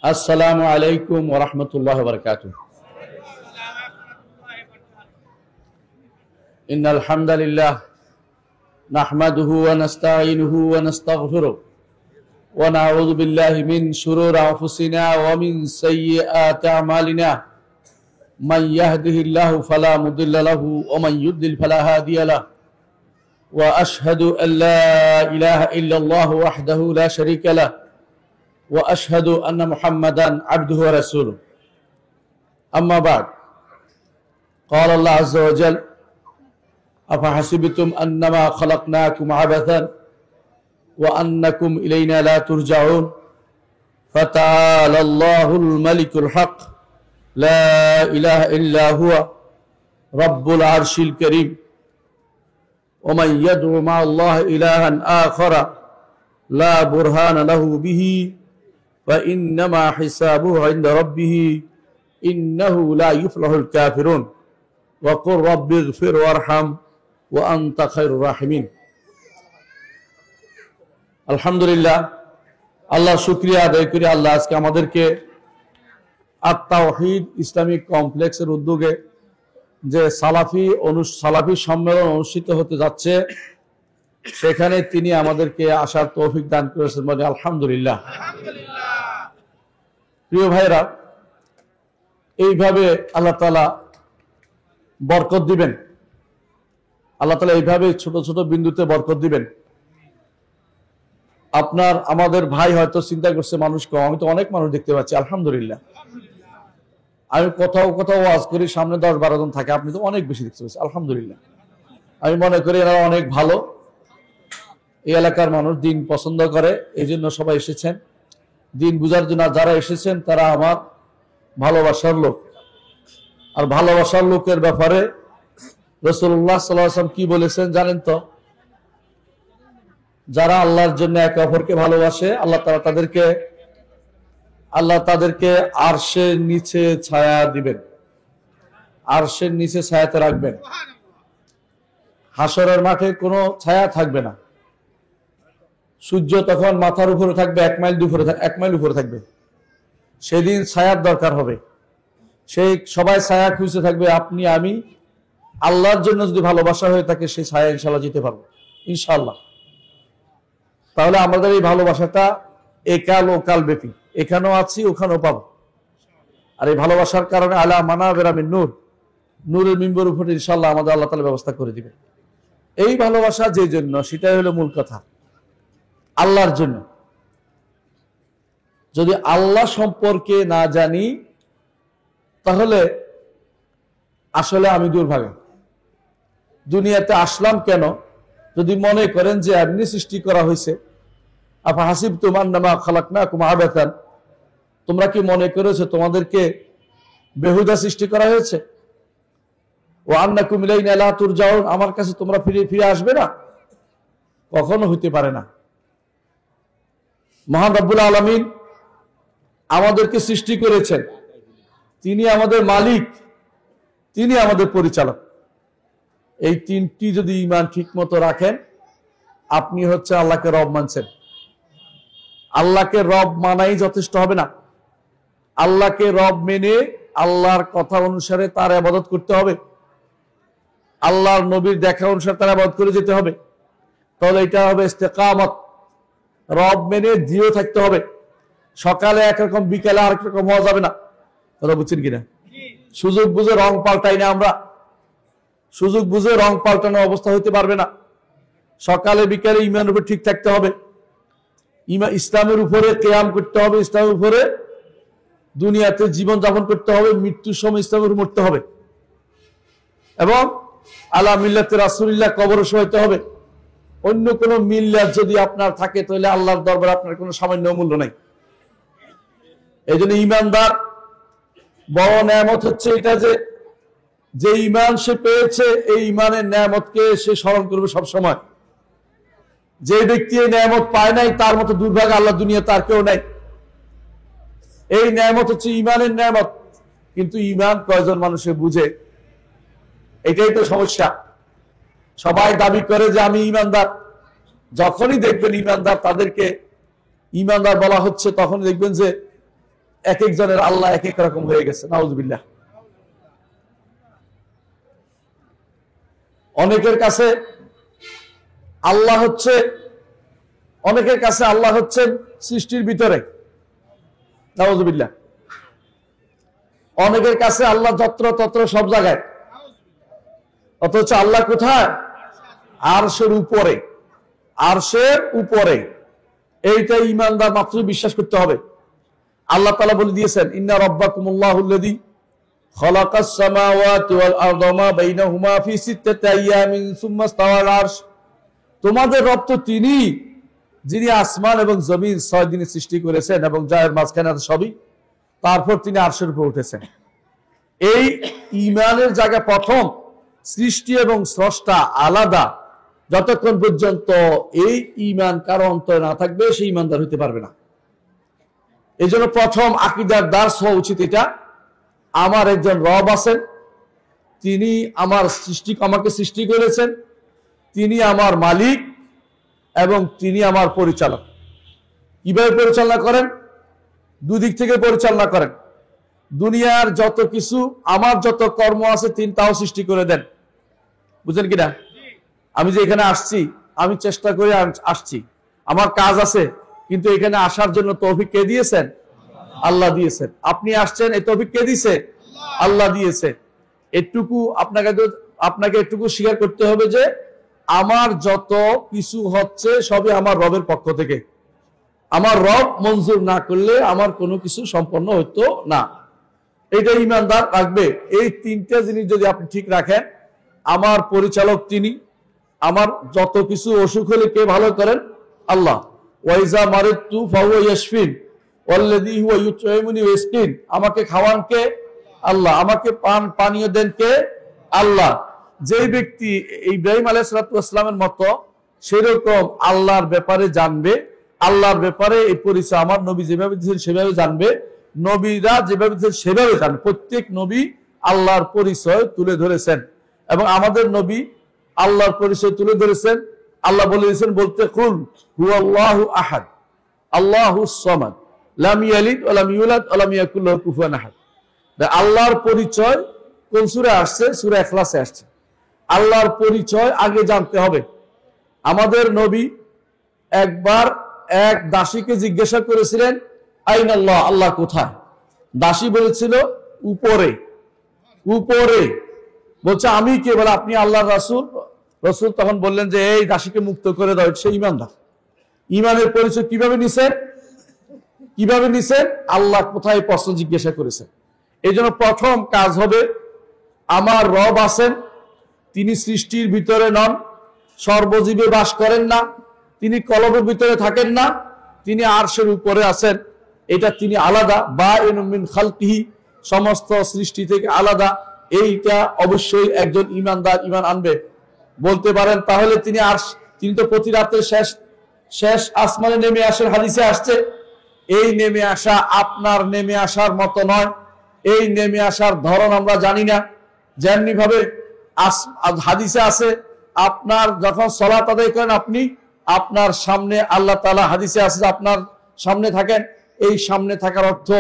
السلام عليكم ورحمة الله وبركاته. إن الحمد لله نحمده ونستعينه ونستغفره ونعوذ بالله من شرور أنفسنا ومن سيئات أعمالنا. من يهده الله فلا مضل له ومن يضلل فلا هادي له. وأشهد أن لا إله إلا الله وحده لا شريك له وأشهد أن محمدا عبده ورسوله. أما بعد، قال الله عز وجل: أفحسبتم أنما خلقناكم عبثا وأنكم إلينا لا ترجعون فتعالى الله الملك الحق لا إله إلا هو رب العرش الكريم. ومن يدعو مع الله إلها آخر لا برهان له به فإنما حسابه عند ربه إنه لا يفلح الكافرون وقل رب اغفر وارحم وأنت خير الراحمين. আলহামদুলিল্লাহ, আল্লাহ শুকরিয়া আদায় করি। আল্লাহ আজকে আমাদেরকে আত-তাওহীদ ইসলামিক কমপ্লেক্সের উদ্যোগে যে সালাফি সম্মেলন অনুষ্ঠিত হতে যাচ্ছে, সেখানে তিনি আমাদেরকে আসার তৌফিক দান করেছেন বলে আলহামদুলিল্লাহ। প্রিয় ভাইরা, এইভাবে আল্লাহ তাআলা বরকত দিবেন। আল্লাহ তাআলা এইভাবে ছোট ছোট বিন্দুতে বরকত দিবেন। আমাদের ভাই হয়তো চিন্তা করছে মানুষ কম, আমি তো অনেক মানুষ দেখতে পাচ্ছি আলহামদুলিল্লাহ। আমি কোথাও কোথাও ওয়াজ করি, সামনে 10-12 জন থাকে, আপনি তো অনেক বেশি দেখতে পাচ্ছেন আলহামদুলিল্লাহ। আমি মনে করি এরা অনেক ভালো, এই এলাকার মানুষ দিন পছন্দ করে, এই জন্য সবাই এসেছেন দিন বুঝার জন্য। যারা এসেছেন তারা আমার ভালোবাসার লোক। আর ভালোবাসার লোকের ব্যাপারে রাসূলুল্লাহ সাল্লাল্লাহু আলাইহি ওয়াসাল্লাম কি বলেছেন জানেন তো? যারা আল্লাহর জন্য একে অপরকে ভালোবাসে, আল্লাহ তাদেরকে আরশের নিচে ছায়া দিবেন, আরশের নিচে ছায়াতে রাখবেন। হাসরের মাঠে কোনো ছায়া থাকবে না। সূর্য তখন মাথার উপরে থাকবে, 1 মাইল উপরে থাকবে। সেদিন ছায়ার দরকার হবে। সেই সবাই ছায়া খুঁজতে থাকবে। আপনি আমি আল্লাহর জন্য যদি ভালোবাসা হয়ে থাকে, সেই ছায়া ইনশাআল্লাহ যেতে পারবো ইনশাআল্লাহ। তাহলে আমাদের এই ভালোবাসাটা একাল ওকাল ব্যাপী, এখানেও আছি ওখানেও পাবো। আর এই ভালোবাসার কারণে আলা মানাবিরা মিন নূর, নূরের মিম্বর উপরে ইনশাআল্লাহ আমাদের আল্লাহ তাআলা ব্যবস্থা করে দিবেন। এই ভালোবাসা যে জন্য, সেটাই হলো মূল কথা, আল্লাহর জন্য। যদি আল্লাহ সম্পর্কে না জানি, তাহলে আসলে আমি দুর্ভাগা। দুনিয়াতে আসলাম কেন? যদি মনে করেন যে এমনি সৃষ্টি করা হয়েছে, আফাহাসিবতুম আন্নামা খালাকনাকুম আবাসান, তোমরা কি মনে করেছো তোমাদেরকে বেহুদা সৃষ্টি করা হয়েছে? ও আন্নাকুম ইলাইনা লা তুরজাউন, আমার কাছে তোমরা ফিরে আসবে না? কখনো হইতে পারে না। মহান রব্বুল আলামিন আমাদেরকে সৃষ্টি করেছেন, তিনি আমাদের মালিক, তিনি আমাদের পরিচালক। এই তিনটি যদি ঈমান ঠিক মতো রাখেন, আপনি হচ্ছে আল্লাহকে রব মানছেন। আল্লাহকে রব মানাই যথেষ্ট হবে না। আল্লাহকে রব মেনে আল্লাহর কথা অনুসারে তার ইবাদত করতে হবে, আল্লাহর নবীর দেখা অনুসারে তার ইবাদত করে যেতে হবে। তাহলে এটা হবে ইস্তেকামত। রব মেনে দৃঢ় থাকতে হবে। সকালে একরকম, বিকালে আরেক রকম হওয়া যাবে না। কথা বুঝছেন কিনা? সুযোগ বুঝে রং পাল্টাই না আমরা। সুযোগ বুঝে রং পাল্টানো অবস্থা হইতে পারবে না। সকালে বিকালে ইমানের উপর ঠিক থাকতে হবে, ইসলামের উপরে কিয়াম করতে হবে, ইসলামের উপরে দুনিয়াতে জীবন যাপন করতে হবে, মৃত্যুর সময় ইসলামের উপর মরতে হবে, এবং আলা মিল্লাতে রাসূলিল্লাহ কবরে শোয়াইতে হবে। অন্য কোন মিল্লাত যদি আপনার থাকে, তাহলে আল্লাহর দরবারে আপনার কোনো সামান্য মূল্য নাই। এই জন্য ইমানদার বড় নেয়ামত হচ্ছে এটা, যে ইমান সে পেয়েছে, এই ইমানের নেয়ামতকে সে স্মরণ করবে সব সময়। যে ব্যক্তি এই নেয়ামত পায় নাই, তার মতো দুর্ভাগ্য আল্লাহ দুনিয়া তার কেউ নাই। এই নেয়ামত হচ্ছে ইমানের নেয়ামত, কিন্তু ইমান কয়জন মানুষে বুঝে? এটাই তো সমস্যা। সবাই দাবি করে যে আমি ইমানদার। যখনই দেখবেন ইমানদার, তাদেরকে ইমানদার বলা হচ্ছে, তখন দেখবেন যে এক একজনের আল্লাহ এক এক রকম হয়ে গেছে, নাউজুবিল্লাহ। অনেকের কাছে আল্লাহ হচ্ছেন সৃষ্টির ভিতরে, নাউজুবিল্লাহ। অনেকের কাছে আল্লাহ যত্র তত্র সব জায়গায়, অথচ আল্লাহ কোথায়? আরশের উপরে, আরশের উপরে। এইটাই ঈমানদার মাত্র বিশ্বাস করতে হবে। আল্লাহ তাআলা বলে দিয়েছেন, ইন্না রাব্বাকুমুল্লাহুল্লাযী খালাকাস সামাওয়াতি ওয়াল আরদা মা বাইনাহুমা ফি সিত্তাতি আইয়ামিন সুম্মা ইসতাওয়া আলাল আরশ। তোমাদের রব তো তিনি, যিনি আসমান এবং জমিন 6 দিনে সৃষ্টি করেছেন এবং যার মাঝখানে আছে সবই, তারপর তিনি আরশের উপর উঠেছেন। এই ঈমানের জায়গা প্রথম, সৃষ্টি এবং স্রষ্টা আলাদা। যতক্ষণ পর্যন্ত এই ঈমান কারো অন্তরে না থাকবে, সে ঈমানদার হতে পারবে না। এই জন্য প্রথম আকীদার দার্স হওয়া উচিত এটা, আমার একজন রব আছেন, তিনি আমাকে সৃষ্টি করেছেন, তিনি আমার মালিক এবং তিনি আমার পরিচালক। কিভাবে পরিচালনা করেন? দুদিক থেকে পরিচালনা করেন। দুনিয়ার যত কিছু, আমার যত কর্ম আছে তিনি তাও সৃষ্টি করে দেন, বুঝলেন কিনা? আমি যে এখানে আসছি, আমি চেষ্টা করে আসছি, আমার কাজ আছে, কিন্তু এখানে আসার জন্য তৌফিক কে দিয়েছেন? আল্লাহ দিয়েছেন। আপনি আসছেন, এই তৌফিক কে দিয়েছে? আল্লাহ দিয়েছে। এটুকু আপনাকে এটুকু স্বীকার করতে হবে যে আমার যত কিছু হচ্ছে সবই আমার রবের পক্ষ থেকে। আমার রব মঞ্জুর না করলে আমার কোনো কিছু সম্পন্ন হতো না। এটা ঈমানদার রাখবে। এই তিনটা জিনিস যদি আপনি ঠিক রাখেন, আমার পরিচালক তিনি, আমার যত কিছু অসুখ হলে কে ভালো করেন? আল্লাহ। ওয়াইজা মারিদতু ফাহুয়া ইয়াশফিন ওয়াল্লাযী হুয়া ইউতঈমুনি ওয়া ইয়াসকিন। আমাকে খাওয়ান কে? আল্লাহ। আমাকে পানীয় দেন কে? আল্লাহ। যেই ব্যক্তি ইব্রাহিম আলাইহিস সালামের মতো সেরকম আল্লাহর ব্যাপারে জানবে, আল্লাহর ব্যাপারে এই পরিচয় আমার নবী যেভাবে দিয়েছেন সেভাবে জানবে, নবীরা যেভাবে দিয়েছেন সেভাবে জানবে। প্রত্যেক নবী আল্লাহর পরিচয় তুলে ধরেছেন এবং আমাদের নবী আল্লাহর পরিচয় তুলে ধরেছেন। আল্লাহ বলে দিয়েছেন বলতে, কুল হুয়াল্লাহু আহাদ আল্লাহুস সামাদ লাম ইয়ালিদ ওয়া লাম ইউলাদ ওয়া লাম ইয়াকুল লাহু কুফুয়ান আহাদ। আল্লাহর পরিচয় কোন সূরা আসছে? সূরা ইখলাসে আসছে। আল্লাহর পরিচয় আগে জানতে হবে। আমাদের নবী একবার এক দাসীকে জিজ্ঞাসা করেছিলেন, আইনাল্লাহ, আল্লাহ কোথায়? দাসী বলেছিল উপরে। উপরে বলছে আমি কে? বলে আপনি আল্লাহর রাসূল। রাসূল তখন বললেন যে এই দাসীকে মুক্ত করে দাও, সে ঈমানদার। ঈমানের পরিচয় কিভাবে নিছেন? কিভাবে নিছেন? আল্লাহ কোথায় প্রশ্ন জিজ্ঞাসা করেছেন। এই জন্য প্রথম কাজ হবে, আমার রব আছেন, তিনি সৃষ্টির ভিতরে নন, সর্বজীবে বাস করেন না, তিনি কলবের ভিতরে থাকেন না, তিনি আরশের উপরে আছেন। এটা তিনি আলাদা, বাইনুম মিন খালকিহি, সমস্ত সৃষ্টি থেকে আলাদা। এইটা অবশ্যই একজন ঈমানদার ঈমান আনবে। বলতে পারেন তাহলে তিনি তো প্রতি রাতে শেষ আসমানে নেমে আসেন, হাদিসে আসছে। এই নেমে আসা আপনার নেমে আসার মতো নয়। এই নেমে আসার ধরন আমরা জানি না। যেমনি ভাবে হাদিসে আছে, আপনার যখন সালাত আদায় করেন আপনি, আপনার সামনে আল্লাহ তাআলা, হাদিসে আছে আপনার সামনে থাকেন। এই সামনে থাকার অর্থ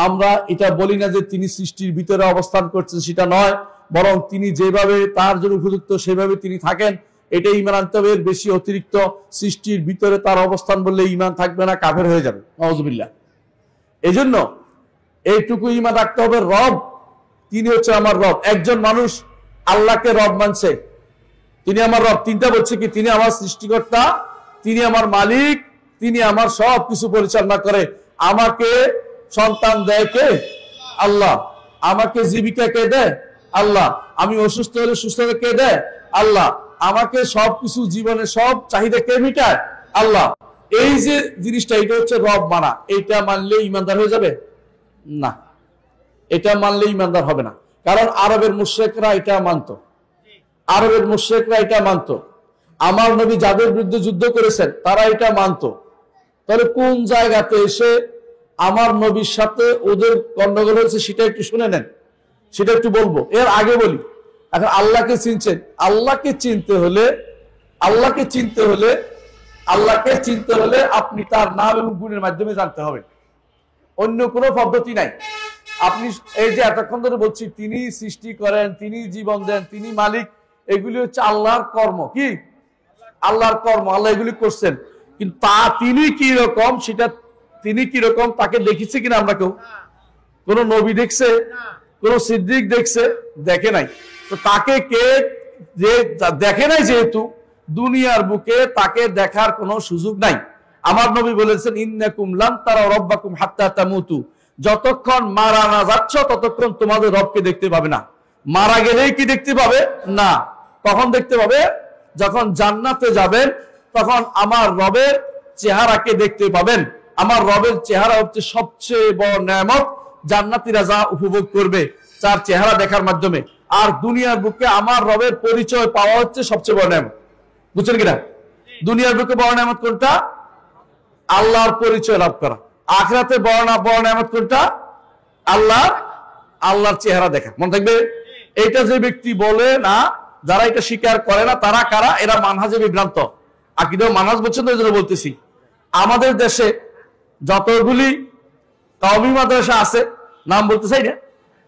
আমরা এটা বলি না যে তিনি সৃষ্টির ভিতরে অবস্থান করছেন, সেটা নয়, বরং তিনি যেভাবে তার জন্য উপযুক্ত সেভাবে তিনি থাকেন। এটা ঈমান আনতে হবে। এর বেশি অতিরিক্ত সৃষ্টির ভিতরে তার অবস্থান বললে ঈমান থাকবে না, কাফের হয়ে যাবে, নাউযুবিল্লাহ। এই জন্য এইটুকু ঈমান রাখতে হবে, রব তিনি হচ্ছে আমার রব। একজন মানুষ আল্লাহকে রব মানছে, তিনি আমার রব। তিনটা বলছে কি? তিনি আমার সৃষ্টিকর্তা, তিনি আমার মালিক, তিনি আমার সব কিছু পরিচালনা করে। আমাকে সন্তান দেয় কে? আল্লাহ। আমাকে জীবিকা কে দেয়? আল্লাহ। আমি অসুস্থ হলে সুস্থতা কে দেয়? আল্লাহ। আমাকে সবকিছু জীবনে সব চাহিদা কে মিটায়? আল্লাহ। এই যে জিনিসটা, এটা হচ্ছে রব মানা। এইটা মানলে ঈমানদার হয়ে যাবে না, এটা মানলে ঈমানদার হবে না। কারণ আরবের মুশরিকরা এটা মানতো, আরবের মুশরিকরা এটা মানতো। আমার নবী যাদের বিরুদ্ধে যুদ্ধ করেছেন তারা এটা মানতো। তাহলে কোন জায়গাতে এসে আমার নবীর সাথে ওদের গন্ডগোল হয়েছে সেটা একটু শুনে নেন, সেটা একটু বলবো। এর আগে বলি, এখন আল্লাহকে চিনছেন, আল্লাহকে চিনতে হলে আপনি তার নাম এবং গুণের মাধ্যমে জানতে হবে। অন্য কোনো পদ্ধতি নাই। আপনি এই যে এতক্ষণ ধরে বলছি তিনি সৃষ্টি করেন, তিনি জীবন দেন, তিনি মালিক, এগুলি হচ্ছে আল্লাহর কর্ম। কি আল্লাহর কর্ম, আল্লাহ এগুলি করছেন। কিন্তু তিনি কি রকম, সেটা তিনি কি রকম তাকে দেখেছি কিনা আমরা কেউ? কোন নবী দেখছে? কোন সিদ্দিক দেখছে? দেখে নাই। তো তাকে কে যে দেখে নাই, যেহেতু দুনিয়ার বুকে তাকে দেখার কোনো সুযোগ নাই। আমার নবী বলেছেন ইন্নাকুম লান তারা রাব্বাকুম হাত্তা তামুতু, যতক্ষণ মারা না যাচ্ছ ততক্ষণ তোমাদের রবকে দেখতে পাবে না। মারা গেলেই কি দেখতে পাবে না? কখন দেখতে পাবে? যখন জান্নাতে যাবেন তখন আমার রবের চেহারাকে দেখতে পাবেন। আমার রবের চেহারা হচ্ছে সবচেয়ে বড় নেয়ামত, জান্নাতীরা যা উপভোগ করবে তার চেহারা দেখার মাধ্যমে। আর দুনিয়ার বুকে আমার রবের পরিচয় পাওয়া হচ্ছে সবচেয়ে বড় নেয়ামত। বুঝছেন কিনা? দুনিয়ার বুকে বড় নেয়ামত কোনটা? আল্লাহর পরিচয় লাভ করা। আখিরাতে বড় নেয়ামত কোনটা? আল্লাহর চেহারা দেখা। মনে থাকবে, এইটা যে ব্যক্তি বলে না, যারা এটা স্বীকার করে না, তারা কারা? এরা মানহাজে বিভ্রান্ত। আকীদা মানহাজ বলছেন, তো এই বলতেছি আমাদের দেশে যতগুলি কওমি মাদ্রাসা আছে, নাম বলতে চাই না,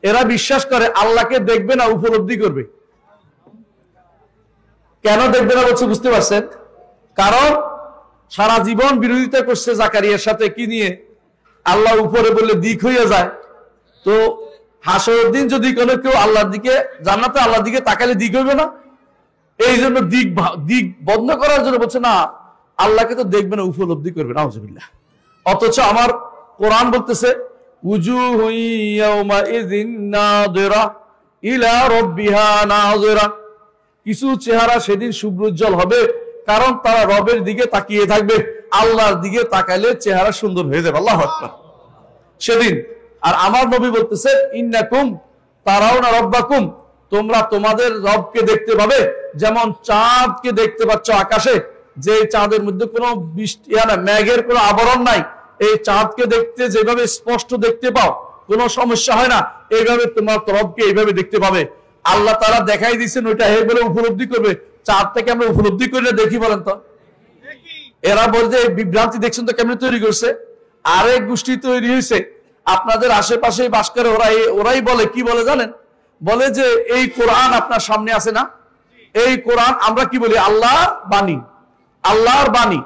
এরা বিশ্বাস করে আল্লাহকে দেখবে না, উপলব্ধি করবে। কেন দেখবে না বলছে বুঝতে পারছেন? কারণ সারা জীবন বিরোধিতা করছে জাকারিয়ার সাথে, কি নিয়ে? আল্লাহ উপরে বললে দিক হয়ে যায়। তো হাসরের দিন যদি কোনো কেউ আল্লাহর দিকে, জান্নাতে আল্লাহর দিকে তাকালে দিক হইবে না? এই জন্য দিক বন্ধ করার জন্য বলছে না, আল্লাহকে তো দেখবে না, উপলব্ধি করবে না। নাউজুবিল্লাহ। অথচ আমার কোরআন বলতেছে উজুহু ইয়াউমাইযিন নাযিরা ইলা রাব্বিহা নাযিরা, কিছু চেহারা সেদিন শুভ্রোজ্জ্বল হবে, কারণ তারা রবের দিকে তাকিয়ে থাকবে। আল্লাহর দিকে তাকালে চেহারা সুন্দর হয়ে যাবে। আল্লাহু আকবার সেদিন। আর আমার নবী বলতেছে ইন্নাকুম তারাউনা রাব্বাকুম, তোমরা তোমাদের রবকে দেখতে পাবে যেমন চাঁদকে দেখতে পাচ্ছ আকাশে, যে চাঁদের মধ্যে কোনো বৃষ্টি মেঘের কোনো আবরণ নাই। এই চাঁদকে দেখতে যেভাবে স্পষ্ট দেখতে পাও, কোনো সমস্যা হয় না, এইভাবে তোমার রবকে এইভাবে দেখতে পাবে। আল্লাহ তাআলা দেখাই দিয়েছেন, ওইটা হে বলে উপলব্ধি করবে। চাঁদ থেকে আমরা উপলব্ধি করে দেখি, বলেন তো? এরা বলছে বিভ্রান্তি দেখছেন তো কেমন তৈরি করছে। আরেক গোষ্ঠী তৈরি হয়েছে আপনাদের আশেপাশে বাস করে, ওরাই বলে, কি বলে জানেন? বলে যে এই কোরআন আপনার সামনে আছে না, এই কোরআন আমরা কি বলি? আল্লাহর বাণী, আল্লাহর বাণী।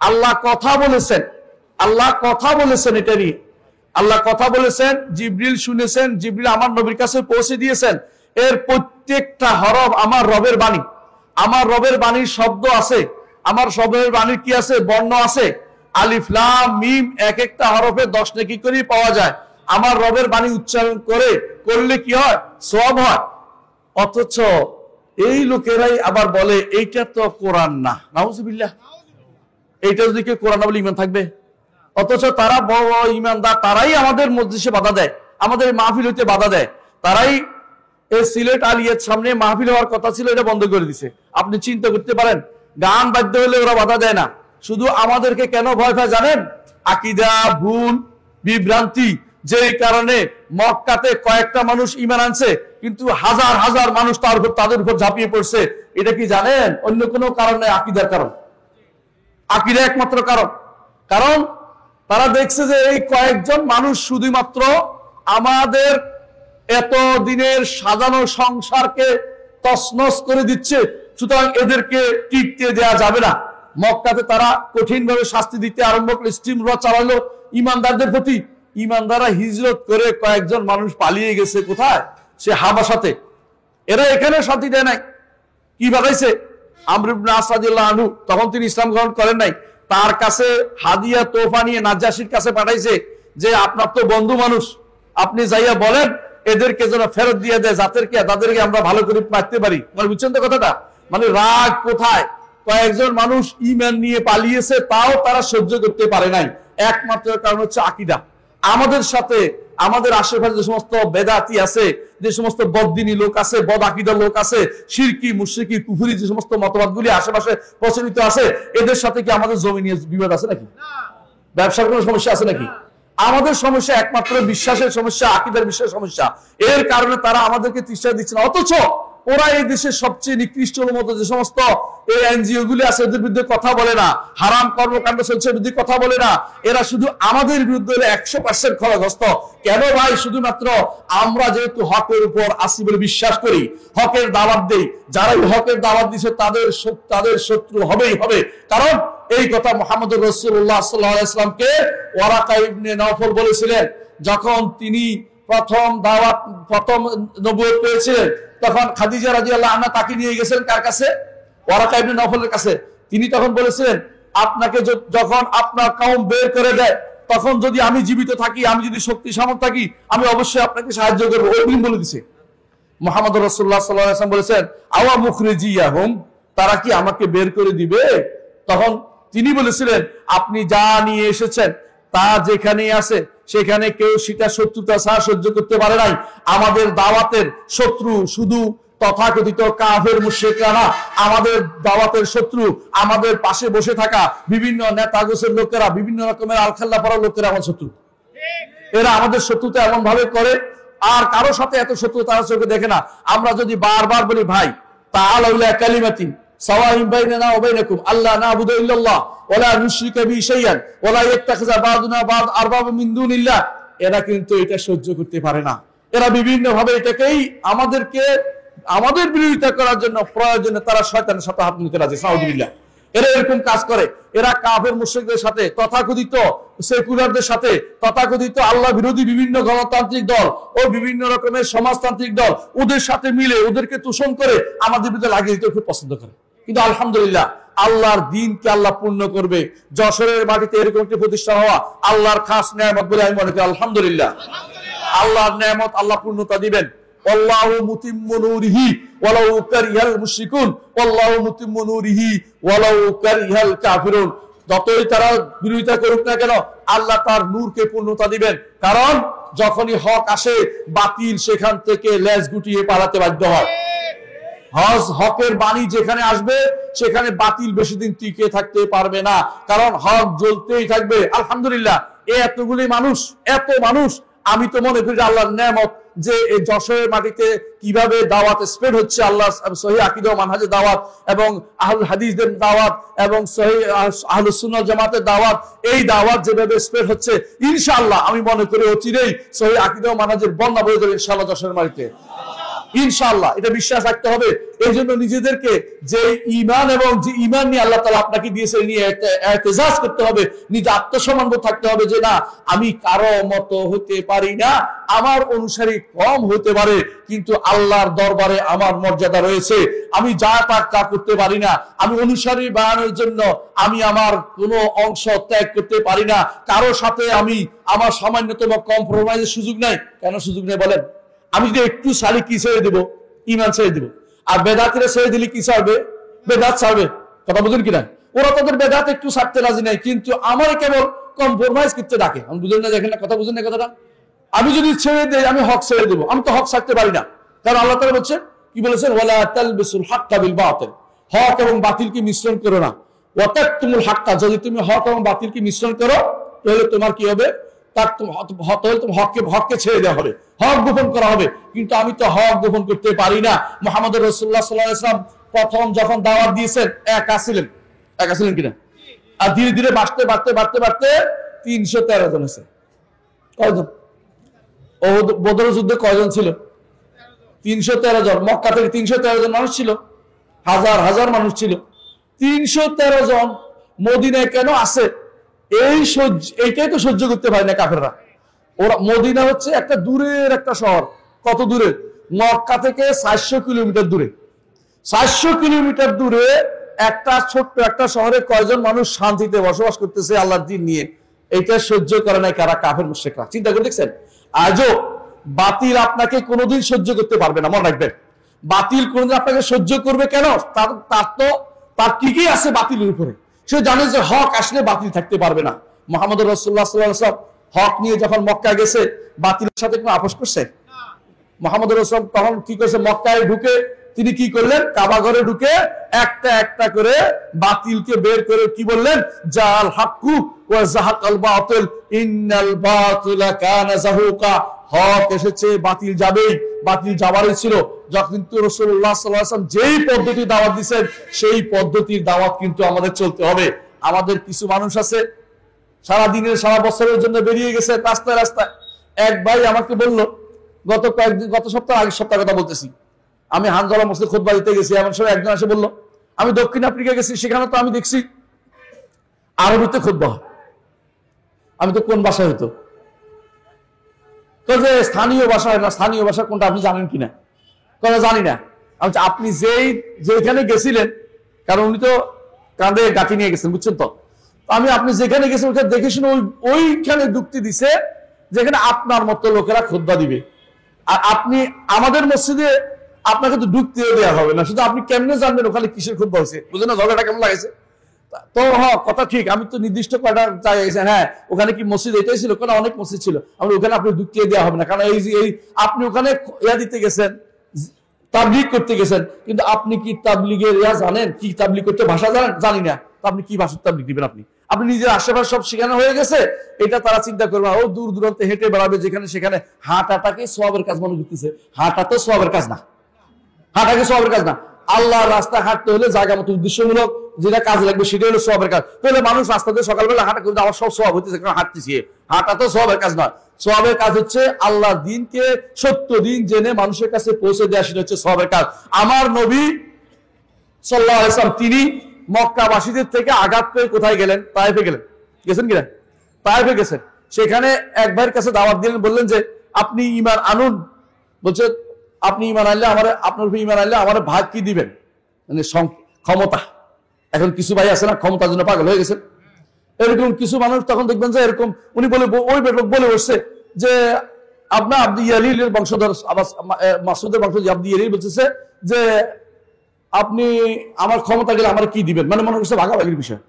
আল্লাহ কথা বলেছেন, আল্লাহ কথা বলেছেন, এটা নিয়ে আল্লাহ কথা বলেছেন, জিবরিল শুনেছেন, জিবরিল আমার নবীর কাছে পৌঁছে দিয়েছেন। এর প্রত্যেকটা হরফ আমার রবের বাণী। আমার রবের বাণীর শব্দ আছে, আমার রবের বাণীর কি আছে? বর্ণ আছে। আলিফ লাম মিম, এক একটা হরফে 10 নেকি করে পাওয়া যায়। আমার রবের বাণী উচ্চারণ করলে কি হয়? সওয়াব হয়। অথচ এই লোকেরাই আবার বলে এইটা তো কোরআন না। নাউজুবিল্লাহ। এইটা যদি কেউ কোরআন না বলে ঈমান থাকবে? অথচ তারা বড় ঈমানদার, তারাই আমাদের মজলিসে বাধা দেয়, আমাদের মাহফিল হইতে বাধা দেয়। তারাই এই সিলেট আলিয়ার সামনে মাহফিল হওয়ার কথা ছিল, এটা বন্ধ করে দিছে। আপনি চিন্তা করতে পারেন, গান বাদ্য হলে ওরা বাধা দেয় না। শুধু আমাদেরকে কেন ভয় পায় জানেন? আকীদা ভুল, বিভ্রান্তি, যে কারণে মক্কাতে কয়েকটা মানুষ ঈমান আনছে, কিন্তু হাজার হাজার মানুষ তাদের উপর ঝাঁপিয়ে পড়ছে। এটা কি জানেন? অন্য কোনো কারণে, আকীদার কারণ। আকীদা একমাত্র কারণ। কারণ তারা দেখছে যে এই কয়েকজন মানুষ শুধুমাত্র আমাদের এত দিনের সাজানো সংসারকে তছনছ করে দিচ্ছে, সুতরাং এদেরকে টিকতে দেয়া যাবে না। মক্কাতে তারা কঠিনভাবে শাস্তি দিতে আরম্ভ করে, স্টিম র চালালো ইমানদারদের প্রতি। ইমানদাররা হিজরত করে কয়েকজন মানুষ পালিয়ে গেছে কোথায়? সে হাবাসাতে। এরা এখানে শান্তি দেয় নাই। কি বাগাইছে? আমর ইবনে আস রাদিয়াল্লাহু আনহু, তখন তিনি ইসলাম গ্রহণ করেন নাই, তার কাছে হাদিয়া তোফা নিয়ে নাজ্জাশীর কাছে পাঠাইছে যে আপনার তো বন্ধু মানুষ, আপনি যাইয়া বলেন এদেরকে যেন ফেরত দিয়ে দেয়, তাদেরকে আমরা ভালো করে মারতে পারি। মানে বুঝছেন তো কথাটা? মানে রাগ কোথায়? কয়েকজন মানুষ ঈমান নিয়ে পালিয়েছে, তাও তারা সহ্য করতে পারে নাই। একমাত্র কারণ হচ্ছে আকীদা। আমাদের সাথে, আমাদের আশেপাশে যে সমস্ত বেদাতি আছে, যে সমস্ত বদদিনী লোক আছে, বদ আকীদার লোক আছে, শিরকি মুশরিকি কুফরি যে সমস্ত মতবাদগুলি আশেপাশে প্রচলিত আছে, এদের সাথে কি আমাদের জমি নিয়ে বিবাদ আছে নাকি? ব্যবসার কোনো সমস্যা আছে নাকি? আমাদের সমস্যা একমাত্র বিশ্বাসের সমস্যা, আকীদার বিশ্বাসের সমস্যা। এর কারণে তারা আমাদেরকে তৃষ্ণা দিচ্ছে না। অথচ ওরা এই দেশের সবচেয়ে নিকৃষ্ট মতো যে সমস্ত এই এনজিও গুলি আছে ওদের বিরুদ্ধে কথা বলে না, হারাম কর্মকাণ্ড চলছে বিরুদ্ধে কথা বলে না, এরা শুধু আমাদের বিরুদ্ধে 100% ক্ষতিগ্রস্ত। কেন ভাই? শুধুমাত্র আমরা যেহেতু হকের উপর আসি বলে বিশ্বাস করি, হকের দাওয়াত দেই, যারা হকের দাওয়াত দিচ্ছে তাদের শত্রু হবেই হবে। কারণ এই কথা মুহাম্মদুর রাসূলুল্লাহ সাল্লাল্লাহু আলাইহি ওয়াসাল্লামকে ওয়ারাকা ইবনে নওফল বলেছিলেন যখন তিনি প্রথম নবুয়ত পেয়েছিলেন। তখন খাদিজা রাদিয়াল্লাহু আনহা তাকে নিয়ে গেছেন কার কাছে? ওয়ারাকা ইবনে নওফলের কাছে। তিনি তখন বলেছিলেন, আপনাকে যখন আপনার কওম বের করে দেয় তখন যদি আমি জীবিত থাকি, আমি যদি শক্তি সামর্থ্য থাকি, আমি অবশ্যই আপনাকে সাহায্য করবো। ওই বলে দিছে। মুহাম্মদুর রাসূলুল্লাহ সাল্লাল্লাহু আলাইহি ওয়াসাল্লাম বলেছেন, আওয়া মুখরিজিয়াহুম, তারা কি আমাকে বের করে দিবে? তখন তিনি বলেছিলেন, আপনি যা নিয়ে এসেছেন তা যেখানে আছে সেখানে কেউ সেটা শত্রুতা ছাড়া সহ্য করতে পারে নাই। আমাদের দাওয়াতের শত্রু শুধু তথাকথিত কাফের মুশরিকরা না, আমাদের দাওয়াতের শত্রু আমাদের পাশে বসে থাকা বিভিন্ন নেতা গোছের লোকেরা, বিভিন্ন রকমের আলখাল্লা পড়া লোকেরা আমার শত্রু। এরা আমাদের শত্রুতা এমন ভাবে করে, আর কারো সাথে এত শত্রু তারা চোখে দেখে না। আমরা যদি বারবার বলি, ভাই তাআলাউ ইলা কালিমাতিন সাওয়াইন বাইনানা ওয়া বাইনাকুম আল্লা না'বুদু ইল্লাল্লাহ ওয়া লা নুশরিকা বিহি শাইআন ওয়া লা ইয়াত্তাখিযা বা'দুনা বা'দ আরবাবা মিন দুনিল্লাহ, এরা কিন্তু এটা সহ্য করতে পারে না। এরা বিভিন্ন ভাবে এটাকেই আমাদের বিরোধিতা করার জন্য প্রয়োজনে তারা শয়তানের সাথে হাত মিলাতে রাজি। নাউযুবিল্লাহ। এরা এরকম কাজ করে। এরা কাফের মুশরিকদের সাথে, তথাকথিত সেকুলারদের সাথে, তথাকথিত আল্লাহ বিরোধী বিভিন্ন গণতান্ত্রিক দল ও বিভিন্ন রকমের সমাজতান্ত্রিক দল, ওদের সাথে মিলে ওদেরকে তোষণ করে আমাদের বিরুদ্ধে লাগিয়ে দিতে খুব পছন্দ করে। কিন্তু আলহামদুলিল্লাহ, আল্লাহর দ্বীনকে আল্লাহ পূর্ণ করবে। যশোরের মাটিতে এরকম একটি প্রতিষ্ঠান হওয়া আল্লাহর খাস নিয়ামত বলে আমি মনে করি। আলহামদুলিল্লাহ, আল্লাহর নিয়ামত আল্লাহ পূর্ণতা দিবেন। আল্লাহু মুতিম্মু নূরিহি ওয়ালাউ কারিহাল মুশরিকুন আল্লাহু মুতিম্মু নূরিহি ওয়ালাউ কারিহাল কাফিরুন। যতই তারা বিরোধিতা করুক না কেন, আল্লাহ তার নূরকে পূর্ণতা দিবেন। কারণ যখনই হক আসে, বাতিল সেখান থেকে লেজ গুটিয়ে পালাতে বাধ্য হয়। হকের বাণী যেখানে আসবে সেখানে বাতিল বেশি দিন টিকে থাকতে পারবে না, কারণ হক জ্বলতেই থাকবে। আলহামদুলিল্লাহ, এত মানুষ আমি তো মনে করি আল্লাহর নেয়ামত যে এই যশোরের মাটিতে কিভাবে দাওয়াত স্প্রেড হচ্ছে, আল্লাহ সহিহ আকীদা ও মানহাজের দাওয়াত এবং আহলুল হাদিসদের দাওয়াত এবং সহিহ আহলুস সুন্নাহ জামাতের দাওয়াত, এই দাওয়াত যেভাবে স্প্রেড হচ্ছে, ইনশাআল্লাহ আমি মনে করি অচিরেই সহিহ আকীদা ও মানহাজের বন্যা বয়ে যাবে ইনশাআল্লাহ যশোরের মাটিতে। ইনশাআল্লাহ এটা বিশ্বাস রাখতে হবে। এই জন্য নিজেদেরকে যে ঈমান এবং যে ঈমান নিয়ে আল্লাহ তাআলা আপনাকে দিয়েছে নিয়ে ইহতিজাজ করতে হবে, নিজে আত্মসম্মানবোধ থাকতে হবে যে না, আমি কারো মতো হতে পারি না, আমার অনুসারী কম হতে পারে কিন্তু আল্লাহর দরবারে আমার মর্যাদা রয়েছে। আমি যা তা করতে পারি না, আমি অনুসারী বানানোর জন্য আমি আমার কোনো অংশ ত্যাগ করতে পারি না। কারো সাথে আমি আমার সামান্যতম কম্প্রোমাইজের সুযোগ নাই। কেন সুযোগ নেই বলেন? আমি যদি একটু সালি কি ছেড়ে দেবো? ঈমান ছেড়ে দিব। আর বেদাতিরা ছেড়ে দিলে কি ছাড়বে? বেদাত ছাড়বে। কথা বুঝেন কিনা? ওরা তাদের বেদাত একটু ছাড়তে রাজি নাই, কিন্তু আমার কেবল কম্প্রোমাইজ করতে ডাকে। আমি বুঝেন না? দেখেন না, কথা বুঝেন না কথাটা? আমি যদি ছেড়ে দেই, আমি হক ছেড়ে দেবো, আমি তো হক ছাড়তে পারি না। কারণ আল্লাহ তাআলা বলছেন, কি বলেছেন? ওয়ালা তালবিসুল হাক্কা বিল বাতিল, হক এবং বাতিলকে মিশ্রণ করো না। ওয়া তাকতুমুল হাক্কা, যদি তুমি হক এবং বাতিলকে মিশ্রণ করো তাহলে তোমার কি হবে? হককে ছেড়ে দেওয়া হবে, হক গোপন করা হবে। কিন্তু আমি তো হক গোপন করতে পারি না। মুহাম্মদুর রাসূলুল্লাহ সাল্লাল্লাহু আলাইহি ওয়াসাল্লাম প্রথম যখন দাওয়াত দিয়েছেন একা ছিলেন কিনা? আর ধীরে ধীরে বাড়তে 313 জন আছে। কয়জন? বদর যুদ্ধে কয়জন ছিল? 313 জন। মক্কা থেকে 313 জন মানুষ ছিল, হাজার মানুষ ছিল। 313 জন মদিনায় কেন আছে? এইটাই তো সহ্য করতে পারে না কাফেররা। ওরা, মদিনা হচ্ছে একটা দূরের একটা শহর। কত দূরে? মক্কা থেকে 400 কিলোমিটার দূরে। 400 কিলোমিটার দূরে একটা ছোট্ট একটা শহরে কয়জন মানুষ শান্তিতে বসবাস করতেছে আল্লাহর দ্বীন নিয়ে? এটা সহ্য করে নাই কারা? কাফের মুশরিকরা। চিন্তা করে দেখছেন? আজও বাতিল আপনাকে কোনোদিন সহ্য করতে পারবে না, মনে রাখবেন। বাতিল কোনোদিন আপনাকে সহ্য করবে কেন? তার টিকে আছে বাতিলের উপরে। সে জানে যে হক আসলে বাতিল থাকতে পারবে না। মুহাম্মদ রাসূলুল্লাহ সাল্লাল্লাহু আলাইহি ওয়াসাল্লাম হক নিয়ে যখন মক্কা গেছে, বাতিলের সাথে কোনো আপোষ করছে? মুহাম্মদ রাসূল তখন কি করেছে? মক্কায় ঢুকে তিনি কি করলেন? কাবা ঘরে ঢুকে একটা একটা করে বাতিলকে বের করে কি বললেন? জাল হাক্কু ওয়া যাহাকাল বাতিল ইন্নাল বাতিলা কানা যাহুকা। হক এসেছে, বাতিল যাবেই, বাতিল যাবারই ছিল। যখন কিন্তু রাসূলুল্লাহ সাল্লাল্লাহু আলাইহি ওয়াসাল্লাম যেই পদ্ধতি দাওয়াত দিবেন সেই পদ্ধতির দাওয়াত কিন্তু আমাদের চলতে হবে। আমাদের কিছু মানুষ আছে সারা দিনের সারা বছরের জন্য বেরিয়ে গেছে রাস্তায় রাস্তায়। এক ভাই আমাকে বলল গত সপ্তাহ, আগের সপ্তাহের কথা বলতেছি, আমি হানজালা মসজিদে খুতবা দিতে গেছি, এমন সময় একজন এসে বলল আমি দক্ষিণ আফ্রিকা গেছি, সেখানে তো আমি দেখছি আরবিতে খুতবা হয়। আমি তো কোন ভাষায় হতো? তো যে স্থানীয় ভাষা হয় না, স্থানীয় ভাষা কোনটা আপনি জানেন কিনা? কথা জানি না। আপনি যেখানে গেছিলেন, কারণ উনি তো কাঁধে গাঁথি নিয়ে গেছেন, বুঝছেন তো? আপনি যেখানে গেছেন ওখানে দেখে শুনে ওইখানে যুক্তি দিছে যেখানে আপনার মতো লোকেরা খুতবা দিবে। আর আপনি আমাদের মসজিদে আপনাকে তো ঢুকতে দেওয়া হবে না, শুধু আপনি কেমনে জানবেন ওখানে কিসের খুতবা হয়েছে? বুঝলেন না ঝগড়াটা কেমন লাগছে? তো হ্যাঁ, কথা ঠিক, আমি তো নির্দিষ্ট কয়টা জায়গায় গেছি। হ্যাঁ, ওখানে কি মসজিদ এটাই ছিল? কোনো অনেক মসজিদ ছিল। ওখানে আপনি ঢুকতে দেওয়া হবে না, কারণ এই আপনি ওখানে ইয়া দিতে গেছেন, তাবলিগ করতে গেছেন, কিন্তু আপনি কি তাবলিগের ইয়া জানেন? কি তাবলিগ করতে ভাষা জানেন? জানি না। তো আপনি কি ভাষার তাবলিগ দিবেন? আপনি নিজের আশেপাশে সব শেখানো হয়ে গেছে, এটা তারা চিন্তা করবে ও দূর দূরান্তে হেঁটে বেড়াবে, যেখানে সেখানে হাঁটাটাকে সওয়াবের কাজ মনে করতেছে। হাঁটা তো সওয়াবের কাজ না, হাঁটাকে সওয়াবের কাজ না। আল্লাহর রাস্তা হাঁটতে হলে জায়গা মতো উদ্দেশ্যমূলক যেটা কাজ লাগবে সেটা হলো সওয়াবের কাজ। তাহলে মানুষ রাস্তা দিয়ে সকালবেলা হাঁটা কিন্তু আমার সব সওয়াব হইতেছে, কারণ হাঁটতেছি। হাঁটা তো সওয়াবের কাজ নয়। সওয়াবের কাজ হচ্ছে আল্লাহর দ্বীনকে সত্য দিন জেনে মানুষের কাছে পৌঁছে দেওয়া, সেটা হচ্ছে সওয়াবের কাজ। আমার নবী সাল্লাল্লাহু আলাইহি ওয়াসাল্লাম তিনি মক্কাবাসীদের থেকে আঘাত পেয়ে কোথায় গেলেন? তায়েফে গেলেন। গেছেন কিনা? তায়েফে গেছেন। সেখানে এক ভাইয়ের কাছে দাওয়াত দিলেন, বললেন যে আপনি ঈমান আনুন। বলছে আপনি ঈমান আনলে আপনার ঈমান আনলে আমার ভাগ কি দিবেন? মানে ক্ষমতা। এখন কিছু ভাই আছে না ক্ষমতার জন্য পাগল হয়ে গেছেন, এরকম কিছু মানুষ তখন দেখবেন যে এরকম উনি বলে ওই লোক বলে বসছে যে আপনার আব্দু ইয়ালিলের বংশধর মাসুদের বংশধর আব্দু ইয়ালিল বলতেছে যে আপনি আমার ক্ষমতা গেলে আমার কি দিবেন? মানে মনে করছে ভাগাভাগির বিষয়,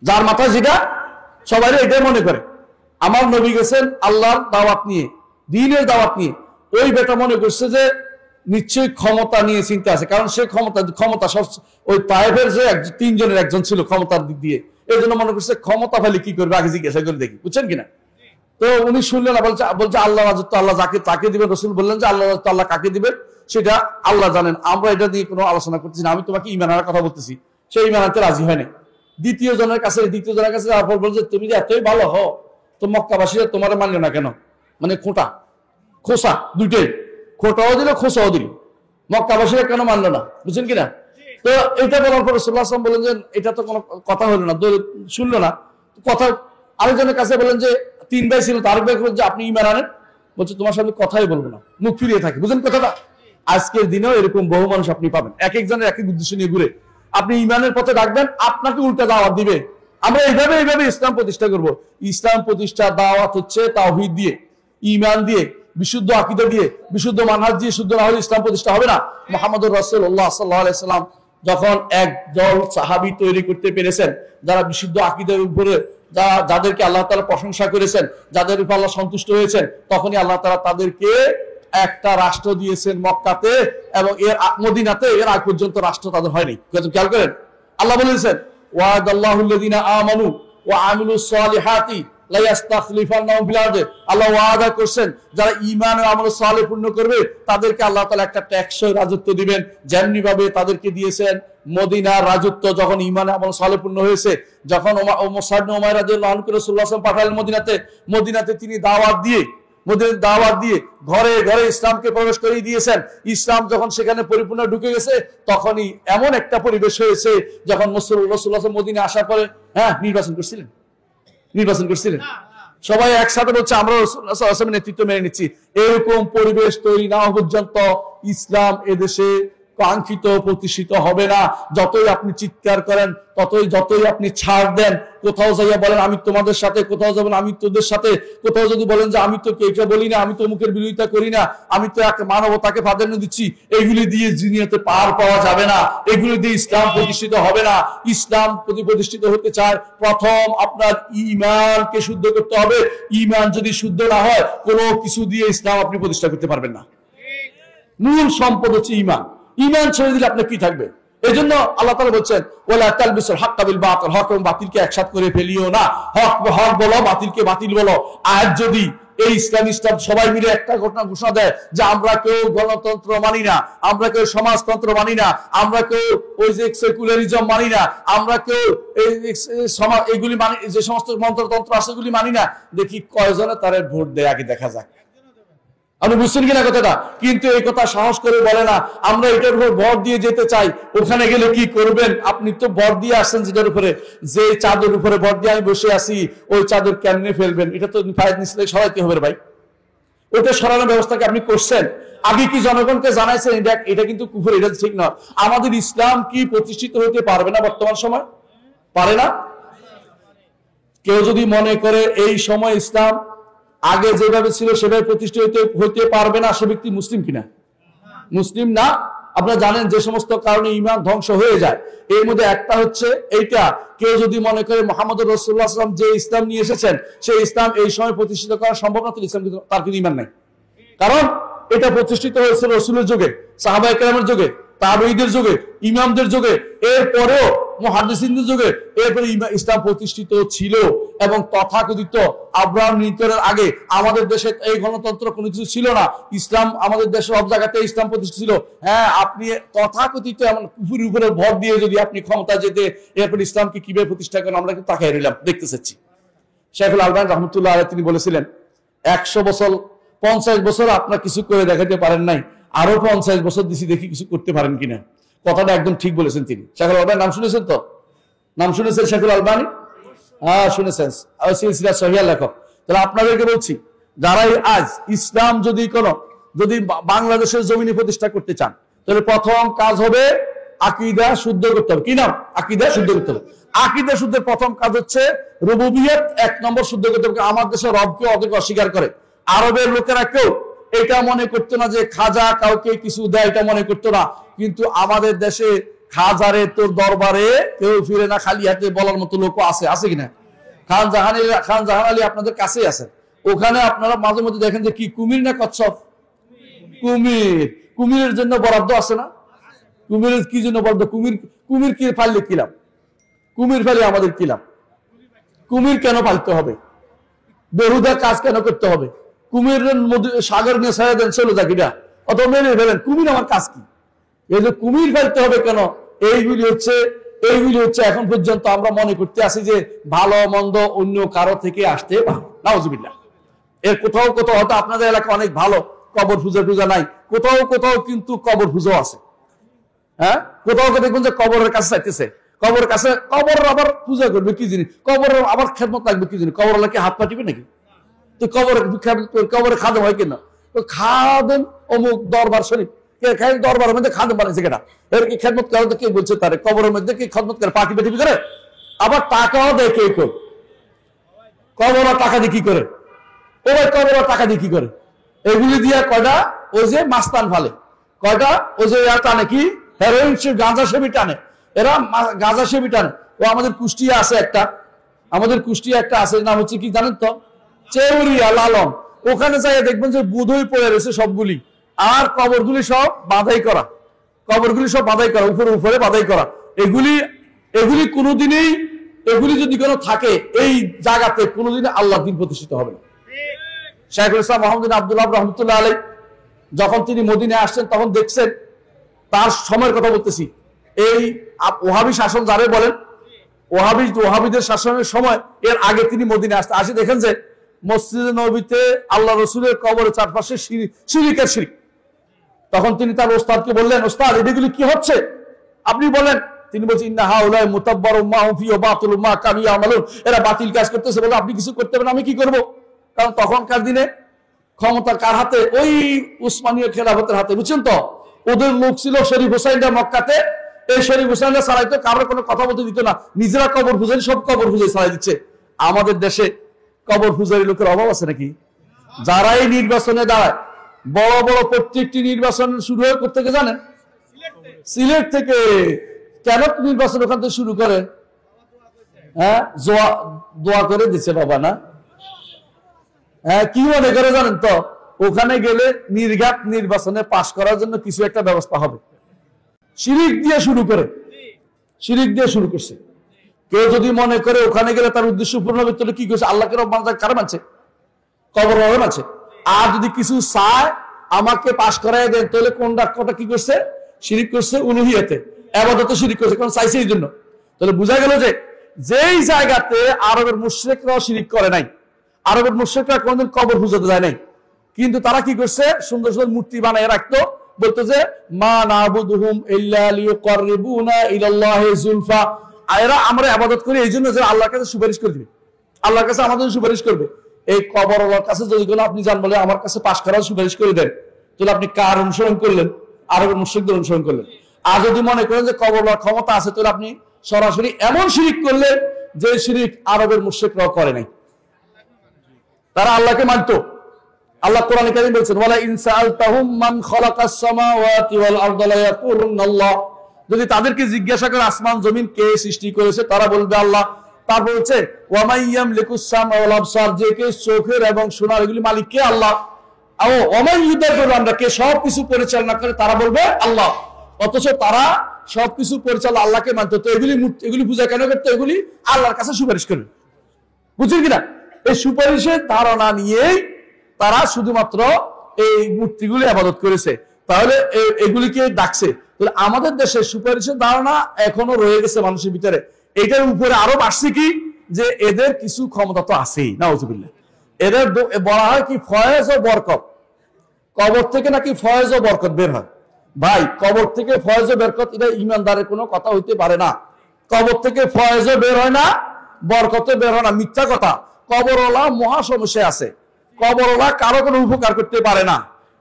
যার মাথায় যেটা সবাই এটাই মনে করে। আমার নবী গেছেন আল্লাহর দাওয়াত নিয়ে, দ্বীনের দাওয়াত নিয়ে। ওই বেটা মনে করছে যে নিশ্চয়ই ক্ষমতা নিয়ে চিন্তা আছে, কারণ সে ক্ষমতা সব ওই তায়েফের যে তিনজনের একজন ছিল ক্ষমতার দিক দিয়ে, এই জন্য মনে করছে ক্ষমতা ফেলে কি করবে আগে জিজ্ঞাসা করে দেখি, বুঝছেন কিনা? তো উনি শুনলেন না, বলছে আল্লাহ রাজত্ব আল্লাহ যাকে তাকে দিবেন। রাসূল বললেন যে আল্লাহ রাজত্ব আল্লাহ কাকে দিবেন সেটা আল্লাহ জানেন, আমরা এটা দিয়ে কোনো আলোচনা করতেছি না, আমি তোমাকে ঈমান আনার কথা বলতেছি। সেই ঈমান আনতে রাজি হয় না। দ্বিতীয় জনের কাছে যাওয়ার পর বলছে তুমি যে এতই ভালো হও, তো মক্কাবাসীরা তোমার মানলো না কেন? মানে খোসা দুইটাই, খোটাও দিল খোসাও দিল, মক্কাবাসীরা কেন মানলো না? বুঝছেন কিনা? তো এটা বলার পর রাসূলুল্লাহ সাল্লাল্লাহু আলাইহি ওয়াসাল্লাম বলেন যে এটা তো কোনো কথা হলো না, শুনলো না কথা। আরেকজনের কাছে বলেন যে তিন ভাই ছিল, তার ভাই যে আপনি ঈমান আনেন, বলছে তোমার সামনে কথাই বলবো না, মুখ ফিরিয়ে থাকে। বুঝেন কথাটা? আজকের দিনেও এরকম বহু মানুষ আপনি পাবেন, এক একজনের এক এক উদ্দেশ্য নিয়ে ঘুরে। আপনি ঈমানের পথে ডাকবেন, আপনাকে উল্টা দাওয়াত দিবে। আমরা এইভাবে ইসলাম প্রতিষ্ঠা করব। ইসলাম প্রতিষ্ঠা দাওয়াত হচ্ছে তাওহীদ দিয়ে, ঈমান দিয়ে, বিশুদ্ধ আকীদা দিয়ে, বিশুদ্ধ মানহাজ দিয়ে। শুদ্ধ না হলে ইসলাম প্রতিষ্ঠা হবে না। মুহাম্মদুর রাসূলুল্লাহ সাল্লাল্লাহু আলাইহি সাল্লাম যখন একদল সাহাবী তৈরি করতে পেরেছেন যারা বিশুদ্ধ আকীদার উপরে, যাদেরকে আল্লাহ তাআলা প্রশংসা করেছেন, যাদের উপর আল্লাহ সন্তুষ্ট হয়েছেন, তখনই আল্লাহ তাআলা তাদেরকে একটা রাষ্ট্র দিয়েছেন মক্কাতে এবং এর মদিনাতে। এর আগ পর্যন্ত রাষ্ট্র তাদের হয়নি। খেয়াল করেন, আল্লাহ বলেছেন ওয়াদাল্লাহুল্লাযিনা আমানু ওয়া আমিলুস সালিহাতি লা ইস্তাখলিফান্নাহুম ফিল আরদি। আল্লাহ ওয়াদা করেছেন যারা ঈমান ও আমল সালেহ পূর্ণ করবে তাদেরকে আল্লাহ তাআলা একটা টেকসই রাজত্ব দিবেন, যেমনি ভাবে তাদেরকে দিয়েছেন মদিনার রাজত্ব। যখন ঈমান আমল সালেহ পূর্ণ হয়েছে, যখন মুসআব ইবনে উমাইর রাদিয়াল্লাহু আনহু রাসূলুল্লাহ সাল্লাল্লাহু আলাইহি ওয়াসাল্লাম পাঠালেন মদিনাতে তিনি দাওয়াত দিয়ে ঘরে ঘরে ইসলামকে প্রবেশ করিয়ে দিয়েছেন। ইসলাম যখন সেখানে পরিপূর্ণ ঢুকে গেছে, তখনই এমন একটা পরিবেশ হয়েছে যখন রাসূলুল্লাহ সাল্লাল্লাহু আলাইহি ওয়াসাল্লাম মদিনা আসার পরে নির্বাচন করছিলেন সবাই একসাথে বলছে আমরা রাসূলুল্লাহ সাল্লাল্লাহু আলাইহি ওয়াসাল্লামের নেতৃত্ব মেনে নিচ্ছি। এরকম পরিবেশ তৈরি না হওয়া পর্যন্ত ইসলাম এদেশে কাঙ্ক্ষিত প্রতিষ্ঠিত হবে না। যতই আপনি চিৎকার করেন, যতই আপনি ছাড় দেন, কোথাও যাইয়া বলেন আমি তোমাদের সাথে, কোথাও যাবেন আমি তোদের সাথে, কোথাও যদি বলেন যে আমি তো কেউকে বলি না, আমি তো মুখের বিরোধিতা করি না, আমি তো এক মানবতাকে প্রাধান্য দিচ্ছি, এগুলি দিয়ে দুনিয়াতে পার পাওয়া যাবে না, এগুলি দিয়ে ইসলাম প্রতিষ্ঠিত হবে না। ইসলাম প্রতিষ্ঠিত হতে চায়, প্রথম আপনার ঈমানকে শুদ্ধ করতে হবে। ঈমান যদি শুদ্ধ না হয়, কোনো কিছু দিয়ে ইসলাম আপনি প্রতিষ্ঠা করতে পারবেন না। মূল সম্পদ হচ্ছে ঈমান। ঈমান ছেড়ে দিলে আপনার কি থাকবে? এই জন্য আল্লাহ তাআলা বলছেন ওয়ালা তালবিসুল হাক্কা বিল বাতিল, হক এবং বাতিলকে একসাথে করে ফেলিও না। হক হক বলো, বাতিলকে বাতিল বলো। আর যদি এই ইসলাম সবাই মিলে একটা ঘোষণা দেয় যে আমরা কেউ গণতন্ত্র মানি না, আমরা কেউ সমাজতন্ত্র মানি না, আমরা কেউ ওই যে সেকুলারিজম মানি না, আমরা কেউ এগুলি মানি, যে সমস্ত মন্ত্রতন্ত্র আছে এগুলি মানি না, দেখি কয়জনে তার ভোট দেয় আগে দেখা যাক। আপনি বুঝছেন কিনা কথাটা? কিন্তু এই কথা সাহস করে বলে না, আমরা এটার উপর ভর দিয়ে যেতে চাই। ওখানে গেলে কি করবেন? আপনি তো ভর দিয়ে আসছেন যেটার উপরে, যে চাদর উপরে ভর দিয়ে আমি বসে আছি, ওই চাদর কেমনে ফেলবেন? এটা তো ফায়দ নিশ্চয়ই সরাইতে হবে ভাই। ওটা সরানোর ব্যবস্থাকে আপনি করছেন? আগে কি জনগণকে জানাইছেন এটা কিন্তু কুফর, এটা ঠিক না? আমাদের ইসলাম কি প্রতিষ্ঠিত হতে পারবে না বর্তমান সময়? পারে না? কেউ যদি মনে করে এই সময় ইসলাম আগে যেভাবে ছিল সেভাবে প্রতিষ্ঠিত হতে পারবে না, সে ব্যক্তি মুসলিম কিনা? মুসলিম না। আপনারা জানেন যে সমস্ত কারণে ঈমান ধ্বংস হয়ে যায়, এর মধ্যে একটা হচ্ছে এইটা, কেউ যদি মনে করে মুহাম্মদ রাসূলুল্লাহ সাল্লাল্লাহু আলাইহি ওয়াসাল্লাম যে ইসলাম নিয়ে এসেছেন সেই ইসলাম এই সময় প্রতিষ্ঠিত করা সম্ভব না, তো ইসলাম তার কিন্তু ঈমান নাই। কারণ এটা প্রতিষ্ঠিত হয়েছে রাসূলের যুগে, সাহাবায়ে কেরামের যুগে, তাবেঈদের যুগে, ইমামদের যুগে, এরপরেও মুহাদ্দিসিনদের যুগে, এরপরে ইসলাম প্রতিষ্ঠিত ছিল। এবং তথাকথিত আব্রাহাম লিঙ্কনের আগে আমাদের দেশে এই গণতন্ত্র কোনো কিছু ছিল না, ইসলাম আমাদের দেশে সব জায়গাতে ইসলাম প্রতিষ্ঠিত ছিল। হ্যাঁ, আপনি তথাকথিত এমন কুফরের উপরে ভর দিয়ে যদি আপনি ক্ষমতা যেতে, এরপর ইসলামকে কিভাবে প্রতিষ্ঠা করেন আমরা কিন্তু তাকাই রইলাম, দেখতে চাচ্ছি। শেখুল আলবানী রাহমাতুল্লাহ আলাইহি তিনি বলেছিলেন 100 বছর 50 বছর আপনার কিছু করে দেখাতে পারেন নাই, আরো 50 বছর দিছি দেখি কিছু করতে পারেন কিনা। কথাটা একদম ঠিক বলেছেন তিনি। শেখুল আলবানী নাম শুনেছেন তো? নাম শুনেছেন শেখুল আলবানী? হ্যাঁ শুনেছেন, সিলসিলা সহিহ লেখক। তাহলে আপনাদেরকে বলছি, যারাই আজ ইসলাম যদি বাংলাদেশের জমিনে প্রতিষ্ঠা করতে চান, তাহলে প্রথম কাজ হবে আকীদা শুদ্ধ করতে হবে। কি নাম? আকীদা শুদ্ধ করতে হবে। আকীদা শুদ্ধের প্রথম কাজ হচ্ছে রুবুবিয়ত 1 নম্বর শুদ্ধ করতে হবে। আমাদের দেশে রবকে অনেক অস্বীকার করে। আরবের লোকেরা কেউ এটা মনে করতো না যে খাজা কাউকে কিছু দেয়, এটা মনে করতো না। কিন্তু আমাদের দেশে খাজারে তোর দরবারে কেউ ফিরে না খালি হাতে বলার মতো লোক আছে, আছে কিনা? খান জাহান আলী আপনাদের কাছেই আছে। ওখানে আপনারা মাঝে মধ্যে দেখেন যে কি কুমির না কচ্ছপ? কুমিরের জন্য বরাদ্দ আছে না? কুমিরের কি জন্য বরাদ্দ? কুমির কি পাললে কিলাম? কুমির ফেলে আমাদের কিলাম? কুমির কেন পালতে হবে? বেহুদা কাজ কেন করতে হবে? কুমিরের সাগর নিয়ে ছেড়ে দেন, চলে যাক এটা, অথবা মেরে ফেলেন। কুমির আমার কাজ কি? এই যে কুমির ফেলতে হবে কেন? এইগুলি হচ্ছে এখন পর্যন্ত আমরা মনে করতে আসি যে ভালো মন্দ অন্য কারো থেকে আসতে পারে। নাউজুবিল্লাহ। এর কোথাও কোথাও হয়তো আপনাদের এলাকা অনেক ভালো, কবর পূজা নাই, কোথাও কিন্তু কবর পুজো আছে। হ্যাঁ, কোথাও দেখবেন যে কবরের কাছে চাইতেছে, কবর আবার পূজা করবে কি জিনিস, কবর আবার খেদমত লাগবে কি জিনিস, কবর কি হাত পাঠিবে নাকি? তো কবরে খাদেম হয় কিনা? তো খাদেম অমুক দরবার শরীফ, দরবারের মধ্যে খাদেম বানাইছে কেনা? এর কি খেদমত করে? কে বলছে তারে? কবরের মধ্যে কি খেদমত করে? পার্টি পার্টি করে? আবার টাকাও দেয় কে? কবর টাকা দিয়ে কি করে? ও ভাই, কবর টাকা দিয়ে কি করে? এগুলি দিয়া কয়টা ওই যে মাস্তান ফালে, কয়টা ওই যে টানে কি হেরোইন, গাঁজা সেবি টানে, এরা গাঁজা সেবি টানে। ও আমাদের কুষ্টিয়া আছে একটা আছে, নাম হচ্ছে কি জানেন তো? চেউরিয়া লালন। ওখানে যাই দেখবেন যে বুধই পড়ে রয়েছে সবগুলি, আর কবরগুলি সব বাঁধাই করা, উপরে বাঁধাই করা। এগুলি কোনোদিনই, এগুলি যদি কোনো থাকে এই জায়গাতে, কোনোদিনই আল্লাহর দ্বীন প্রতিষ্ঠিত হবে না। শাইখুল ইসলাম মুহাম্মদ বিন আব্দুল ওয়াহাব রাহমাতুল্লাহ আলাইহি যখন তিনি মদিনায় আসছেন, তখন দেখছেন তার সময়ের কথা বলতেছি, এই ওহাবি শাসন যারে বলেন, ওহাবিদের শাসনের সময়, এর আগে তিনি মদিনায় আসে দেখেন যে মসজিদে নববীতে আল্লাহ রসুলের কবরের চারপাশে শিরিকের শিরিক। তখন তিনি তার ওস্তাদকে বললেন, ওস্তাদ এগুলি কি হচ্ছে আপনি বলেন। তিনি বলছেন, ইন্না হাউলাই মুতাব্বারুম মা হুম ফি ওয়া বাতিলুম মা কানু ইয়ামালুন, এরা বাতিল কাজ করতেছে। বলে আপনি কিছু করতে পারেন, আমি কি করব? কারণ তখনকার দিনে ক্ষমতা কার হাতে? ওই উসমানীয় খেলাফতের হাতে, বুঝছেন তো? ওদের লোক ছিল শরীফ হোসাইনরা মক্কাতে, এই শরীফ হোসাইনরা ছাড়াইতো, কারোর কোনো কথা বলতে দিত না, নিজেরা কবর পূজারি, সব কবর পূজারি ছাড়াই দিচ্ছে। আমাদের দেশে কবর পূজারি লোকের অভাব আছে নাকি? যারাই নির্বাচনে দাঁড়ায়, বড় বড় প্রত্যেকটি নির্বাচন শুরু হয় কোথা থেকে জানেন? সিলেট থেকে। কেন নির্বাচন ওখান থেকে শুরু করে? হ্যাঁ, দোয়া করে দিচ্ছে বাবা না? হ্যাঁ, কি মনে করে জানেন তো? ওখানে গেলে নির্ঘাত নির্বাচনে পাশ করার জন্য কিছু একটা ব্যবস্থা হবে। শিরিক দিয়ে শুরু করে, শিরিক দিয়ে শুরু করছে। কেউ যদি মনে করে ওখানে গেলে তার উদ্দেশ্য পূর্ণ হবে, তাহলে কি করছে? আল্লাহকে রব মানছে, কারে মানছে? কবর মানছে। আর যদি কিছু চায় আমাকে পাশ করাই দেন, তাহলে কোনটা কটা কি করছে? শিরিক করছে উলুহিয়াতে, ইবাদতে শিরিক করছে, কারণ চাইছে এই জন্য। তাহলে বোঝা গেল যে যেই জায়গাতে আরবের মুশরিকরাও শিরিক করে নাই, আরবের মুশরিকরা কোনদিন কবর পূজাতে যায় নাই, কিন্তু তারা কি করছে? সুন্দর সুন্দর মূর্তি বানায় রাখতো, বলতো যে মা নাবুদুহুম ইল্লা লিয়ুকাররিবুনা ইলাল্লাহি যুলফা, এরা আমরা ইবাদত করি এই জন্য যে আল্লাহর কাছে সুপারিশ করে দিবে, আল্লাহর কাছে আমাদের সুপারিশ করবে। এই কবরওয়ালার কাছে যদি কোনো আপনি যান, বলে আমার কাছে পাশ করার সুপারিশ করে দেন, তাহলে আপনি কার অনুসরণ করলেন? আরবের মুশরিকদের অনুসরণ করলেন। আর যদি মনে করেন যে কবরওয়ালার ক্ষমতা আছে, তাহলে আপনি সরাসরি এমন শিরিক করলেন যে শিরিক আরবের মুশরিকরাও করে নাই। তারা আল্লাহকে মানতো। আল্লাহ কোরআনে কারীম বলেছেন, ওয়ালা ইন সাআলতাহুম মান খালাকাস সামাওয়াতি ওয়াল আরদা লা ইয়াকুলুনাল্লাহ, যদি তাদেরকে জিজ্ঞাসা করে আসমান জমিন কে সৃষ্টি করেছে, তারা বলবে আল্লাহ। তারপর বলছে ওয়া মান ইয়ামলিকুস সামা ওয়াল আবসার, যে কে চোখের এবং শোনার এগুলি মালিক কে? আল্লাহ। আর ওয়া মান ইউদাব্বিরু আমরা, কে সবকিছু পরিচালনা করে, তারা বলবে আল্লাহ। অথচ তারা সবকিছু পরিচালনা আল্লাহকে মানতো। তো এগুলি পূজা কেন করতো? এগুলি আল্লাহর কাছে সুপারিশ করবে, বুঝছেন কিনা? এই সুপারিশের ধারণা নিয়েই তারা শুধুমাত্র এই মূর্তিগুলি ইবাদত করেছে, তাহলে এগুলিকে ডাকছে। তাহলে আমাদের দেশে সুপারিশের ধারণা এখনো রয়ে গেছে মানুষের ভিতরে। এটার উপরে আরো বাড়ছে কি, যে এদের কিছু ক্ষমতা তো আছেই, নাউজুবিল্লাহ। এদের বলা হয় কি ফয়েজ ও বরকত, কবর থেকে নাকি ফয়েজ ও বরকত বের হয়। ভাই, কবর থেকে ফয়েজ ও বরকত এটা ইমানদারের কোনো কথা হইতে পারে না। কবর থেকে ফয়েজও বের হয় না, বরকতও বের হয় না, মিথ্যা কথা। কবরওয়ালা মহা সমস্যা আছে। কবরওয়ালা কারো কোনো উপকার করতে পারে না।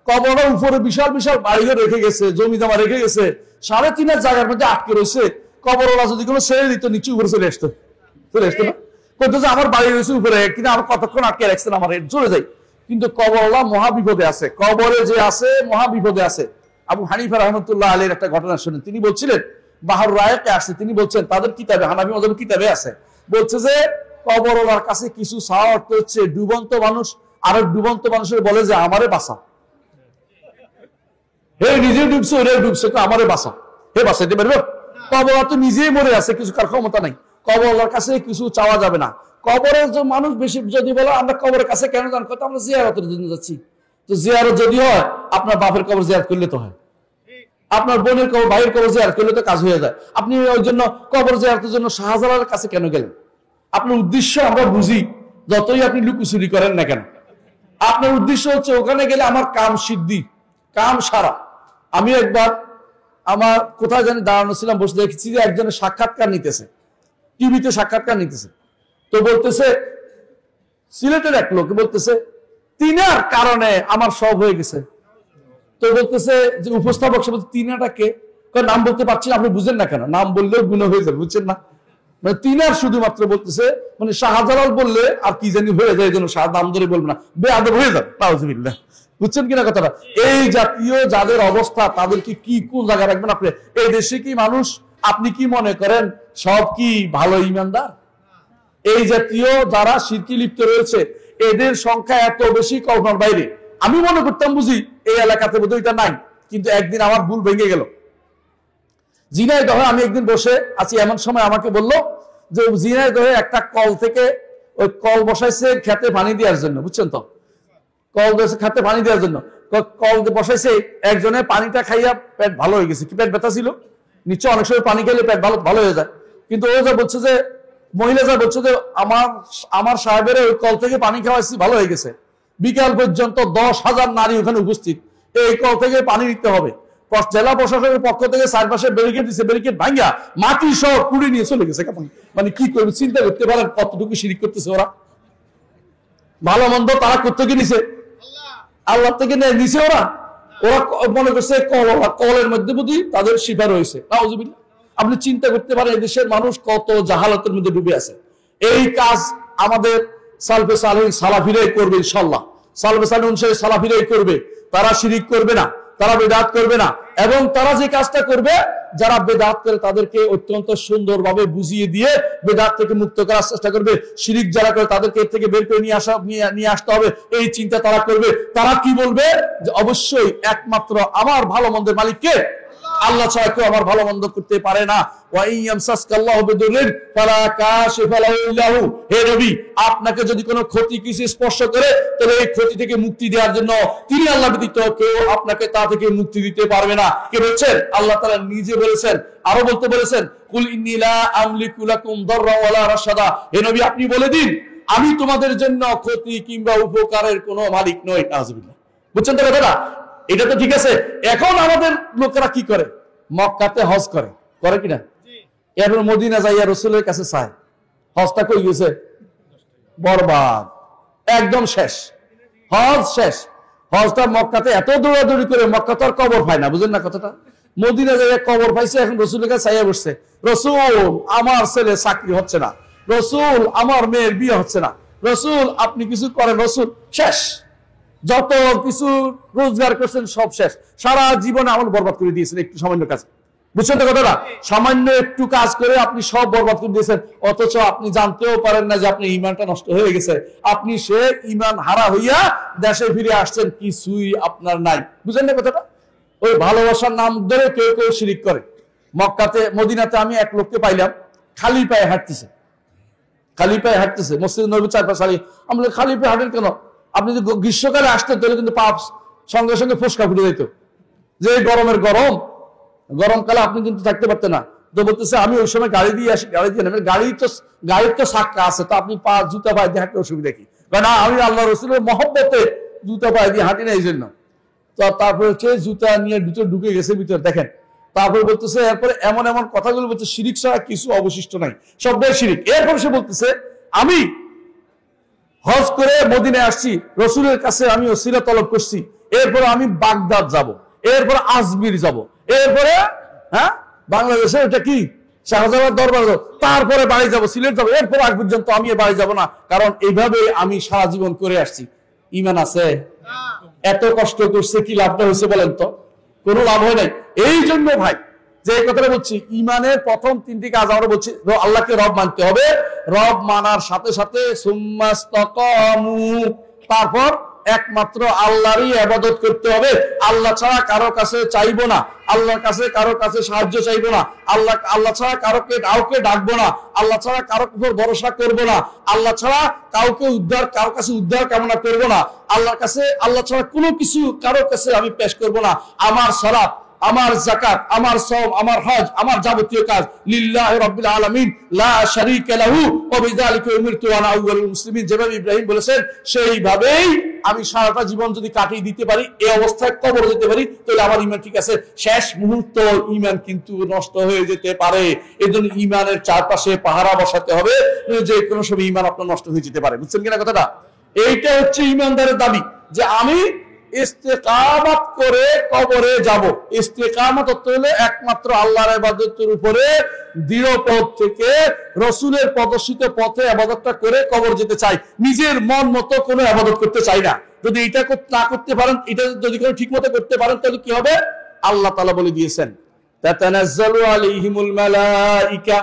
কবরের উপরে বিশাল বিশাল বাড়ি রেখে গেছে, জমি জমা রেখে গেছে, 3.5 জায়গার মধ্যে আটকে রয়েছে। কবরওয়ালা যদি কোনো ছেড়ে দিত, নিচে উপরে চলে আসতো না, বলতো যে আমার বাড়ি রয়েছে উপরে, কিন্তু আমার কতক্ষণ আটকে রাখছেন, আমার চলে যাই। কিন্তু কবরওয়ালা মহা বিপদে আছে, কবরে যে আছে মহা বিপদে আছে। আবু হানিফা রাহমাতুল্লাহ আলাইহির একটা ঘটনা শুনেন। তিনি বলছিলেন, বাহর রায়কে আসছে, তিনি বলছেন তাদের কিতাবে, হানাফি মাযহাবের কিতাবে আছে, বলছে যে কবরওয়ালার কাছে কিছু চাওয়া অর্থ হচ্ছে ডুবন্ত মানুষ আর ডুবন্ত মানুষের বলে যে আমারে বাঁচা, হে নিজে ডুবছে ওরে ডুবছে, আমারে বাঁচা, হে বাঁচাইতে পারবে? কবরওয়ালা তো নিজেই মরে আছে, কিছু কার ক্ষমতা নাই। কবরওয়ালার কাছে কিছু চাওয়া যাবে না। কবরের যে মানুষ বেশি যদি বলে আমরা কবরের কাছে কেন যান, কত আমরা জিয়ারতের জন্য যাচ্ছি। তো জিয়ারত যদি হয়, আপনার বাপের কবর জিয়ারত করলে তো হয়, আপনার বোনের কবর, ভাইয়ের কবর জিয়ারত করলে তো কাজ হয়ে যায়। আপনি ওই জন্য কবর জিয়ারতের জন্য শাহজালালের কাছে কেন গেলেন? আপনার উদ্দেশ্য আমরা বুঝি, যতই আপনি লুকোচুরি করেন না কেন, আপনার উদ্দেশ্য হচ্ছে ওখানে গেলে আমার কাম সিদ্ধি, কাম সারা। আমি একবার আমার কোথায় জানি দাঁড়ানো ছিলাম, বসে দেখেছি যে একজনের সাক্ষাৎকার নিতেছে, টিভিতে সাক্ষাৎকার নিতেছে। তো বলতেছে, সিলেটের এক লোক বলতেছে, তিনার কারণে আমার সব হয়ে গেছে। তো বলতেছে যে উপস্থাপক সে বলছে, তিনাটা কে? নাম বলতে পারছি না। আপনি বুঝেন না কেন? নাম বললেও গুণ হয়ে যাবে, বুঝছেন না? মানে তিনার শুধুমাত্র বলতেছে, মানে শাহজালাল বললে আর কি জানি হয়ে যায়, যেন শাহ নাম ধরে বলবো না, বেআদব হয়ে যাবে, নাউজুবিল্লাহ। বুঝছেন কিনা কথাটা? এই জাতীয় যাদের অবস্থা, তাদেরকে কি কোন জায়গায় রাখবেন আপনি? এই দেশে কি মানুষ, আপনি কি মনে করেন সব কি ভালো ইমানদার? এই জাতীয় যারা শিরকে লিপ্ত রয়েছে, এদের সংখ্যা এত বেশি কল্পনার বাইরে। আমি মনে করতাম বুঝি এই এলাকাতে বোধহয় এটা নাই, কিন্তু একদিন আমার ভুল ভেঙে গেল। ঝিনাইদহে আমি একদিন বসে আছি, এমন সময় আমাকে বললো যে ঝিনাইদহে একটা কল থেকে ওই কল বসাইছে খেতে পানি দেওয়ার জন্য, বুঝছেন তো? কল খেতে পানি দেওয়ার জন্য কল বসাইছে, একজনে পানিটা খাইয়া পেট ভালো হয়ে গেছে। কি পেট ব্যথা ছিল? নিচে অনেক সময় পানি খেলে পেট ভালো হয়ে যায়। কিন্তু ও যা বলছে যে, মহিলা যা বলছে যে আমার সাহেবের ওই কল থেকে পানি খাওয়াইছি, ভালো হয়ে গেছে। বিকাল পর্যন্ত 10,000 নারী ওখানে উপস্থিত, এই কল থেকে পানি নিতে হবে। জেলা প্রশাসনের পক্ষ থেকে চারপাশে ব্যারিকেড দিচ্ছে, ব্যারিকেড ভাঙ্গা মাটি সব কুড়ি নিয়ে চলে গেছে। মানে কি করবে চিন্তা করতে পারেন কতটুকু শিরিক করতেছে ওরা। ভালো মন্দ তারা কোত্থেকে নিছে? আল্লাহ থেকে নিছে ওরা। ওরা মনে করছে কলের মধ্যে বুঝি তাদের শিফা রয়েছে। নাউজুবিল্লাহ। আপনি চিন্তা করতে পারেন এদেশের মানুষ কত জাহালাতের মধ্যে ডুবে আছে। এই কাজ আমাদের সালফে সালেহ সালাফিরাই করবে ইনশাআল্লাহ। সালফে সালেহ অনুসারী সালাফিরাই করবে। তারা শিরিক করবে না, তারা বেদাত করবে না, এবং তারা যে কাজটা করবে, যারা বেদাত করে তাদেরকে অত্যন্ত সুন্দরভাবে বুঝিয়ে দিয়ে বেদাত থেকে মুক্ত করার চেষ্টা করবে। শিরিক যারা করে তাদেরকে এর থেকে বের করে নিয়ে আসতে হবে, এই চিন্তা তারা করবে। তারা কি বলবে? যে অবশ্যই একমাত্র আমার ভালো মন্দের মালিক কে? আল্লাহ ছাড়া কেউ আমার ভালো মন্দ করতে পারে না। ওয়া ইয়ামসাসকাল্লাহু বিদুররিন ফালা কাশিফা লাহু ইল্লা হু। হে নবী, আপনাকে যদি কোনো ক্ষতি কিছু স্পর্শ করে, তাহলে এই ক্ষতি থেকে মুক্তি দেওয়ার জন্য তিনি আল্লাহ ব্যতীত কেউ আপনাকে তা থেকে মুক্তি দিতে পারবে না। কে বলছেন? আল্লাহ তাআলা নিজে বলেছেন। আরো বলতে বলেছেন, কুল ইন্নী লা আমলিকু লাকুম দাররা ওয়ালা রাশাদা। হে নবী, আপনি বলে দিন, আমি তোমাদের জন্য ক্ষতি কিংবা উপকারের কোনো মালিক নই। নাউযুবিল্লাহ। বুঝছেন তো কথাটা? এটা তো ঠিক আছে। এখন আমাদের লোকেরা কি করে? মক্কাতে হজ করে, করে কিনা? এরপর মদিনা যাইয়া রাসূলের কাছে চায়। হজটা কই গেছে? বরবাদ, একদম শেষ, হজ শেষ। হজটা মক্কাতে এত দৌড়াদৌড়ি করে, মক্কা তো আর কবর পায় না, বুঝেন না কথাটা? মদিনা যাইয়া কবর পাইছে, এখন রাসূলের কাছে চাইয়া বসছে, রাসূল আমার ছেলে চাকরি হচ্ছে না, রাসূল আমার মেয়ের বিয়ে হচ্ছে না, রাসূল আপনি কিছু করেন। রাসূল শেষ, যত কিছু রোজগার করছেন সব শেষ, সারা জীবনে আমল বরবাদ করে দিয়েছেন একটু সামান্য কাজ। বুঝছেন তো কথাটা? সামান্য একটু কাজ করে আপনি সব বরবাদ করে দিয়েছেন, অথচ আপনি জানতেও পারেন না যে আপনি ইমানটা নষ্ট হয়ে গেছে। আপনি সে ইমান হারা হইয়া দেশে ফিরে আসছেন, কিছুই আপনার নাই। বুঝলেন না কথাটা? ওই ভালোবাসার নাম ধরে কেউ কেউ শিরিক করে। মক্কাতে, মদিনাতে আমি এক লোককে পাইলাম, খালি পায়ে হাঁটতেছে, খালি পায়ে হাঁটতেছে, মসজিদ নববীর চারপাশে। আমরা খালি পায়ে হাঁটেন কেন? আপনি যদি গ্রীষ্মকালে আসতেন তাহলে কিন্তু পাপ সঙ্গে সঙ্গে ফোসকা ফুটে যেত, যে গরমের গরম, গরমকালে আপনি কিন্তু থাকতে পারতেন না। তো বলতেছে আমি ওই সময় গাড়ি দিয়ে আসি, গাড়ি দিয়ে নেবেন, গাড়ির তো সাক্কা আছে, তো আপনি জুতা পায়ে দিয়ে হাঁটতে অসুবিধা কি? না, আমি আল্লাহ রসুলের মহব্বতে জুতা পায়ে দিয়ে হাঁটি না, এই জন্য। তো তারপরে হচ্ছে জুতা নিয়ে ভিতরে ঢুকে গেছে, ভিতরে দেখেন। তারপরে বলতেছে, এরপরে এমন এমন কথাগুলো বলছে, শিরিক ছাড়া কিছু অবশিষ্ট নাই, সবটাই শিরিক। এরপর সে বলতেছে, আমি হজ করে মদিনায় আসছি, রসুলের কাছে আমি ওসিলা তলব করছি, এরপরে আমি বাগদাদ যাব, এরপরে আজমির যাব, এরপরে বাংলাদেশে এটা কি শাহজালাল দরবার, তারপরে বাড়ি যাব, সিলেট যাব, এরপর আগ পর্যন্ত আমি বাড়ি যাব না, কারণ এইভাবে আমি সারা জীবন করে আসছি। ইমান আছে? এত কষ্ট করছে, কি লাভটা হয়েছে বলেন তো? কোনো লাভ হয় নাই। এই জন্য ভাই যে কথাটা বলছি, ইমানের প্রথম তিনটি কাজ আমরা বলছি, আল্লাহকে রব মানতে হবে, রব মানার সাথে সাথে সুম্মাস্তাকামু, তারপর একমাত্র আল্লাহরই ইবাদত করতে হবে, আল্লাহ ছাড়া কারো কাছে চাইবো না, আল্লাহর কাছে কারো কাছে সাহায্য চাইবো না, আল্লাহ ছাড়া কাউকে ডাকবো না, আল্লাহ ছাড়া কারো উপর ভরসা করবো না, আল্লাহ ছাড়া কারো কাছে উদ্ধার কামনা করবো না, আল্লাহ ছাড়া কোনো কিছু কারো কাছে আমি পেশ করবো না। আমার সালাত, আমার যাকাত, আমার সওম, আমার হজ, আমার যাবতীয় কাজ লিল্লাহি রাব্বিল আলামিন লা শারীকা লাহু ওয়া বিযালিকা উমিরতু ওয়া আনা আউয়ালুল মুসলিমিন। যেভাবে ইব্রাহিম বলেছেন, সেইভাবেই আমি সারাটা জীবন যদি কাটিয়ে দিতে পারি, এই অবস্থায় কবর যেতে পারি, তাহলে আমার ইমান ঠিক আছে। শেষ মুহূর্ত ইমান কিন্তু নষ্ট হয়ে যেতে পারে। এজন্য ইমানের চারপাশে পাহারা বসাতে হবে, যে কোনো সময় ইমান আপনার নষ্ট হয়ে যেতে পারে। বুঝছেন কিনা কথাটা? এইটা হচ্ছে ইমানদারের দাবি, যে আমি ইস্তেকামত করে কবরে যাব। ইস্তেকামত হলো একমাত্র আল্লাহর ইবাদতের উপরে দৃঢ় পথ থেকে রসুলের প্রদর্শিত পথে ইবাদতটা করে কবর যেতে চাই, নিজের মন মতো কোনো ইবাদত করতে চাই না। যদি এটা না করতে পারেন, এটা যদি কোনো ঠিক মতো করতে পারেন, তাহলে কি হবে? আল্লাহ তাআলা বলে দিয়েছেন, তাতানাজ্জালু আলাইহিমুল মালাইকা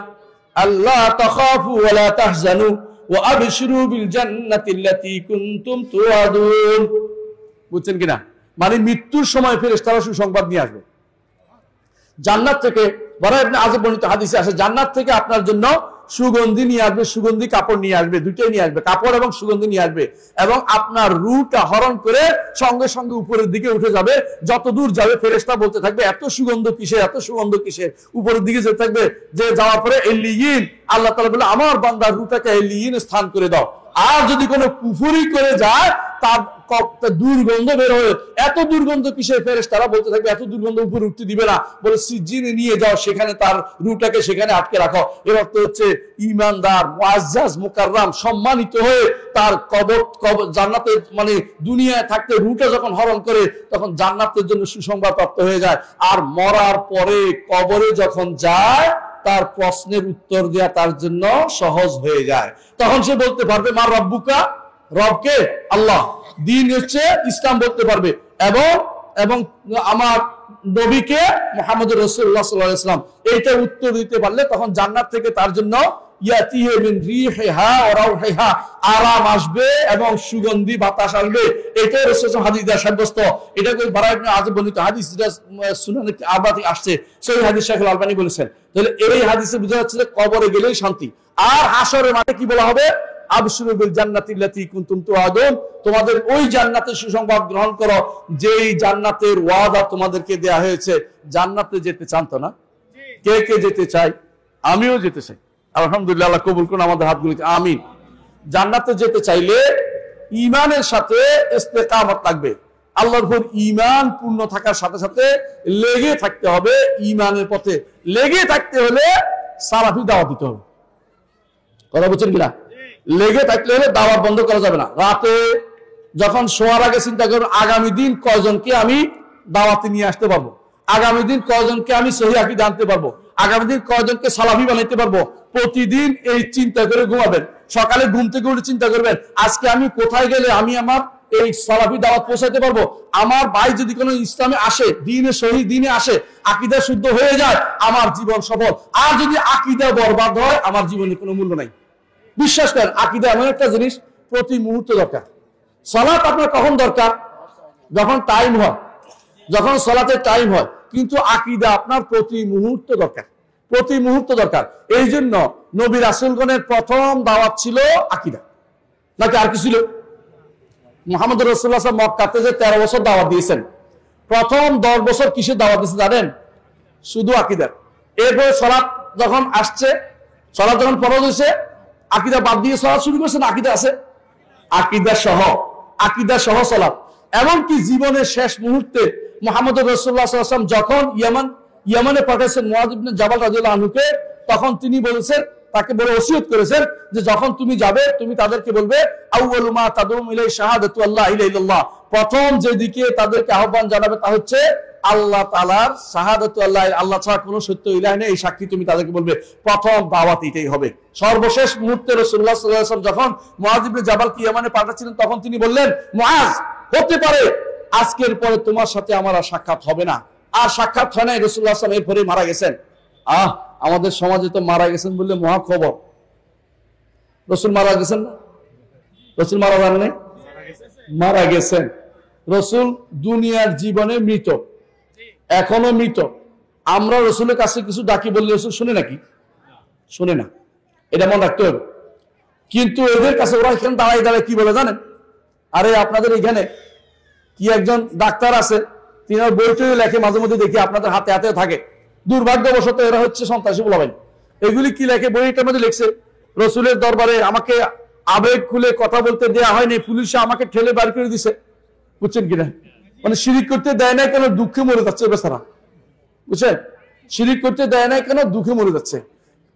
আল্লা তাখাফু ওয়া লা তাহজানু ওয়া আবশিরু বিল জান্নাতি আল্লাতী কুনতুম তুআদুন। বুঝছেন কিনা? মানে মৃত্যুর সময় ফেরেশতারা সুসংবাদ নিয়ে আসবে জান্নাত থেকে। বড় ইবনে আযব বর্ণিত হাদিসে আসে, জান্নাত থেকে আপনার জন্য সুগন্ধি নিয়ে আসবে, সুগন্ধি কাপড় নিয়ে আসবে, দুটোই নিয়ে আসবে, কাপড় এবং সুগন্ধি নিয়ে আসবে, এবং আপনার রূহটা হরণ করে সঙ্গে সঙ্গে উপরের দিকে উঠে যাবে। যত দূর যাবে ফেরেশতা বলতে থাকবে, এত সুগন্ধ কিসের, এত সুগন্ধ কিসের, উপরের দিকে যেতে থাকবে। যে যাওয়ার পরে এলিয়িন, আল্লাহ তাআলা বলে, আমার বান্দার রূহটাকে এলিয়িন স্থান করে দাও। আর যদি কোনো কুফরি করে যায়, তার দুর্গন্ধ বের হয়ে, এত দুর্গন্ধ কিসের, ফেরেশতারা বলতে থাকবে এত দুর্গন্ধ উপরে উঠতে দিবে না, বলে সিজিনে নিয়ে যাও, সেখানে তার রূহটাকে সেখানে আটকে রাখো। এর অর্থ হচ্ছে ইমানদার মুআজ্জাজ মুকাররাম সম্মানিত হয়ে তার কবর জান্নাতে, মানে দুনিয়ায় থাকতে রূহটা যখন হরণ করে, তখন জান্নাতের জন্য সুসংবাদ প্রাপ্ত হয়ে যায়। আর মরার পরে কবরে যখন যায়, তার প্রশ্নের উত্তর দেওয়া তার জন্য সহজ হয়ে যায়। তখন সে বলতে পারবে, মা রব্বুকা, রবকে আল্লাহ, দিন হচ্ছে ইসলাম বলতে পারবে, এবং আমার নবীকে মুহাম্মদ রাসূলুল্লাহ সাল্লাল্লাহু আলাইহি ওয়াসাল্লাম, এইটা উত্তর দিতে পারলে তখন জান্নাত থেকে তার জন্য ইয়াতিহি মিন রিহিহা ওয়া রাউহিহা, আরাম আসবে এবং সুগন্ধি বাতাস আসবে। এটাই রাসূল হাদিস দ্বারা সাব্যস্ত। এটা কই বারা ইবনে আযিব বর্ণিত হাদিস, যেটা সুনান আরবাতে আসছে, সেই হাদিস শেখ আল আলবানী বলেছেন। তাহলে এই হাদিসে বোঝা যাচ্ছে যে কবরে গেলেই শান্তি। আর হাশরের মাঠে কি বলা হবে? আবশিরু বিল জান্নাতি আল্লাতী কুনতুম তুআদুন, তোমাদের ওই জান্নাতের সুসংবাদ গ্রহণ করো যেই জান্নাতের ওয়াদা তোমাদেরকে দেয়া হয়েছে। জান্নাতে যেতে চান তো না? কে কে যেতে চাই? আমিও যেতে চাই। আলহামদুলিল্লাহ, আল্লাহ কবুল করুন আমাদের হাতগুলিতে, আমিন। জান্নাতে যেতে চাইলে ঈমানের সাথে ইস্তেকামত লাগবে। আল্লাহর উপর ঈমান পূর্ণ থাকার সাথে সাথে লেগে থাকতে হবে ঈমানের পথে। লেগে থাকতে হলে সালাফি দাওয়াত দিতে হবে। কথা বুঝছেন কিনা? লেগে থাকলে হলে দাওয়াত বন্ধ করা যাবে না। রাতে যখন শোয়ার আগে চিন্তা করবেন আগামী দিন কয়জনকে আমি দাওয়াতে নিয়ে আসতে পারবো, আগামী দিন কয়জনকে আমি সহি আকীদা আনতে পারবো, আগামী দিন কয়জনকে সালাফি বানাইতে পারবো। প্রতিদিন এই চিন্তা করে ঘুমাবেন। সকালে ঘুম থেকে উঠে চিন্তা করবেন আজকে আমি কোথায় গেলে আমি আমার এই সালাফি দাওয়াত পৌঁছাতে পারবো। আমার ভাই যদি কোনো ইসলামে আসে, দিনে সহি দিনে আসে, আকীদা শুদ্ধ হয়ে যায়, আমার জীবন সফল। আর যদি আকীদা বরবাদ হয়, আমার জীবনে কোনো মূল্য নাই। বিশ্বাস করেন, আকীদা এমন একটা জিনিস প্রতি মুহূর্তে দরকার। সালাত আপনার কখন দরকার? যখন টাইম হয়, যখন সালাতের টাইম হয়। কিন্তু আকীদা আপনার প্রতি মুহূর্তে দরকার, প্রতি মুহূর্তে দরকার। এই জন্য নবী রাসূলগণের প্রথম দাওয়াত ছিল আকীদা, নাকি আর কি ছিল? মুহাম্মদ রাসূলুল্লাহ সাল্লাল্লাহু আলাইহি ওয়াসাল্লাম মক্কাতে যে 13 বছর দাওয়াত দিয়েছেন, প্রথম 10 বছর কিসের দাওয়াত দিয়েছে জানেন? শুধু আকীদার। এরপরে সালাত যখন আসছে, সালাত যখন ফরজ হয়েছে, আকীদা বাদ দিয়ে সালাত শুরু করেছেন। আকীদা আছে, আকীদা সহ সালাত। এমনকি জীবনের শেষ মুহূর্তে মুহাম্মদ রাসূলুল্লাহ সাল্লাল্লাহু আলাইহি ওয়াসাল্লাম যখন ইয়ামানে পাঠাচ্ছেন মুআয ইবনে জাবাল রাদিয়াল্লাহু আনহুকে, তখন তিনি বলেছেন, তাকে বলে ওসিয়ত করেছেন যে যখন তুমি যাবে তুমি তাদেরকে বলবে আউয়ালু মা তাদউম ইলাই শাহাদাতু আল্লাহ ইলাহা ইল্লাল্লাহ, প্রথম যেদিকে তাদেরকে আহ্বান জানাবে তা হচ্ছে আল্লাহ তাআলার শাহাদাতু আল্লাহ, আল্লাহ ছাড়া কোনো সত্য ইলাহ নেই, এই সাক্ষী তুমি তাদেরকে বলবে। প্রথম দাওয়াত এটাই হবে। সর্বশেষ মুহূর্তে রাসূলুল্লাহ সাল্লাল্লাহু আলাইহি ওয়াসাল্লাম যখন মুআয ইবনে জাবালকে ইয়ামানে পাঠাচ্ছিলেন, তখন তিনি বললেন, মুআয, হতে পারে আজকের পরে তোমার সাথে আমার আর সাক্ষাৎ হবে না। আর সাক্ষাৎ হয় নাই। রাসূলুল্লাহ সাল্লাল্লাহু আলাইহি ওয়াসাল্লাম এরপরে মারা গেছেন। আমাদের সমাজে তো মারা গেছেন বললে মহা খবর। রাসূল মারা গেছেন না? রাসূল মারা যান নাই? মারা গেছেন। রাসূল দুনিয়ার জীবনে মৃত, এখনো মৃত। আমরা রাসূলের কাছে কিছু ডাকি বললে রাসূল শুনে নাকি? শুনে না। এটা মনে রাখতে হবে। কিন্তু এদের কাছে ওরা এখানে দাঁড়ায় দাঁড়ায় কি বলে জানেন? আরে আপনাদের এখানে কি একজন ডাক্তার আছে, তিনি বইটই লেখে, মাঝে মধ্যে দেখি আপনাদের হাতে হাতে থাকে। দুর্ভাগ্যবশত এরা হচ্ছে সন্ত্রাসী বলাবেন। এগুলি কি লেখে? বইটার মধ্যে লিখছে, রাসূলের দরবারে আমাকে আবেগ খুলে কথা বলতে দেয়া হয়নি, পুলিশে আমাকে ঠেলে বার করে দিছে। বুঝছেন কিনা? মানে শিরিক করতে দেয় নাই কেন, দুঃখে মরে যাচ্ছে বেচারা। বুঝছেন? শিরিক করতে দেয় নাই কেন, দুঃখে মরে যাচ্ছে।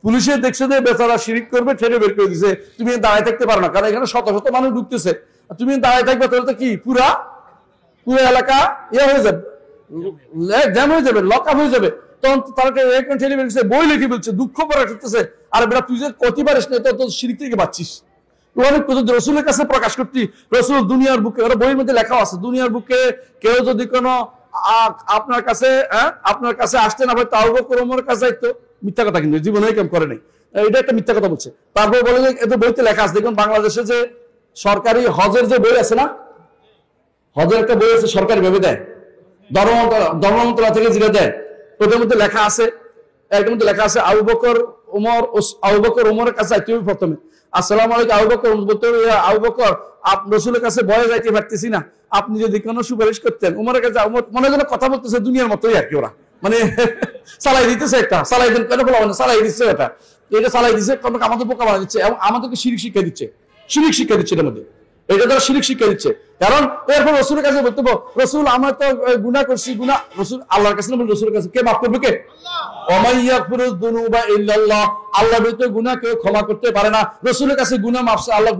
পুলিশে দেখছে যে বেচারা শিরিক করবে, ঠেলে বের করে দিছে। তুমি দাঁড়ায় থাকতে পারো না, কারণ এখানে শত শত মানুষ ঢুকতেছে। তুমি দাঁড়ায় থাকবে তাহলে তো কি পুরো এলাকা হয়ে যাবে, জ্যাম হয়ে যাবে, লক আপ হয়ে যাবে। তখন তাকে ঠেলে বের করছে, বই লিখে বলছে, দুঃখ প্রকাশ করতেছে। আর বেটা তুই যে কতি পারিস না, তো শিরিক থেকে বাঁচছিস। রসুলের কাছে প্রকাশ করতি, রসুল দুনিয়ার বুকে, ওরা বইয়ের মধ্যে লেখা আছে, দুনিয়ার বুকে কেউ যদি কোনো আপনার কাছে আসতে না পারে, তাও ওমরের কাছে যাইতো। মিথ্যা কথা, কিন্তু জীবনে কেমন করে নাই, এটা একটা মিথ্যা কথা বলছে। তারপর বলে যে এদের বইতে লেখা আছে, দেখুন বাংলাদেশে যে সরকারি হজের যে বই আছে না, হজের একটা বই আছে সরকারি ভাবে দেয়, ধর্ম মন্ত্রণালয় থেকে যেটা দেয়, ওটার মধ্যে লেখা আছে, এর মধ্যে লেখা আছে আবু বকর ওমরের কাছে যাইতে হবে প্রথমে। আসসালামু আলাইকুম আবু বকর, বলতে হবে আবু বকর, রসুলের কাছে ভয়ে যাইতে পারতেছি না, আপনি যদি কোনো সুপারিশ করতেন। উমরের কাছে মনে যেন কথা বলতেছে দুনিয়ার মতোই আর কি, ওরা মানে চালাই দিতেছে, একটা চালাই দেন কেন বলা মানে চালাই দিচ্ছে, এটা চালাই দিচ্ছে, আমাদের বোকা বানা দিচ্ছে এবং আমাদেরকে শিরিক শিক্ষা দিচ্ছে, শিরিক শিক্ষা দিচ্ছে এর মধ্যে, এটা তারা শিরিক শিক্ষা দিচ্ছে। কারণ এরপর রসুলের কাছে বলতে রসুল আমরা তো গুনাহ করছি, গুনাহ রসুল আল্লাহর কাছে না, রসুলের কাছে কে মাফ করবে? কে? আল্লাহ ব্যতীত গুনাহ কেউ ক্ষমা করতে পারে না। রসুলের কাছে গুনাহ মাফ, আল্লাহ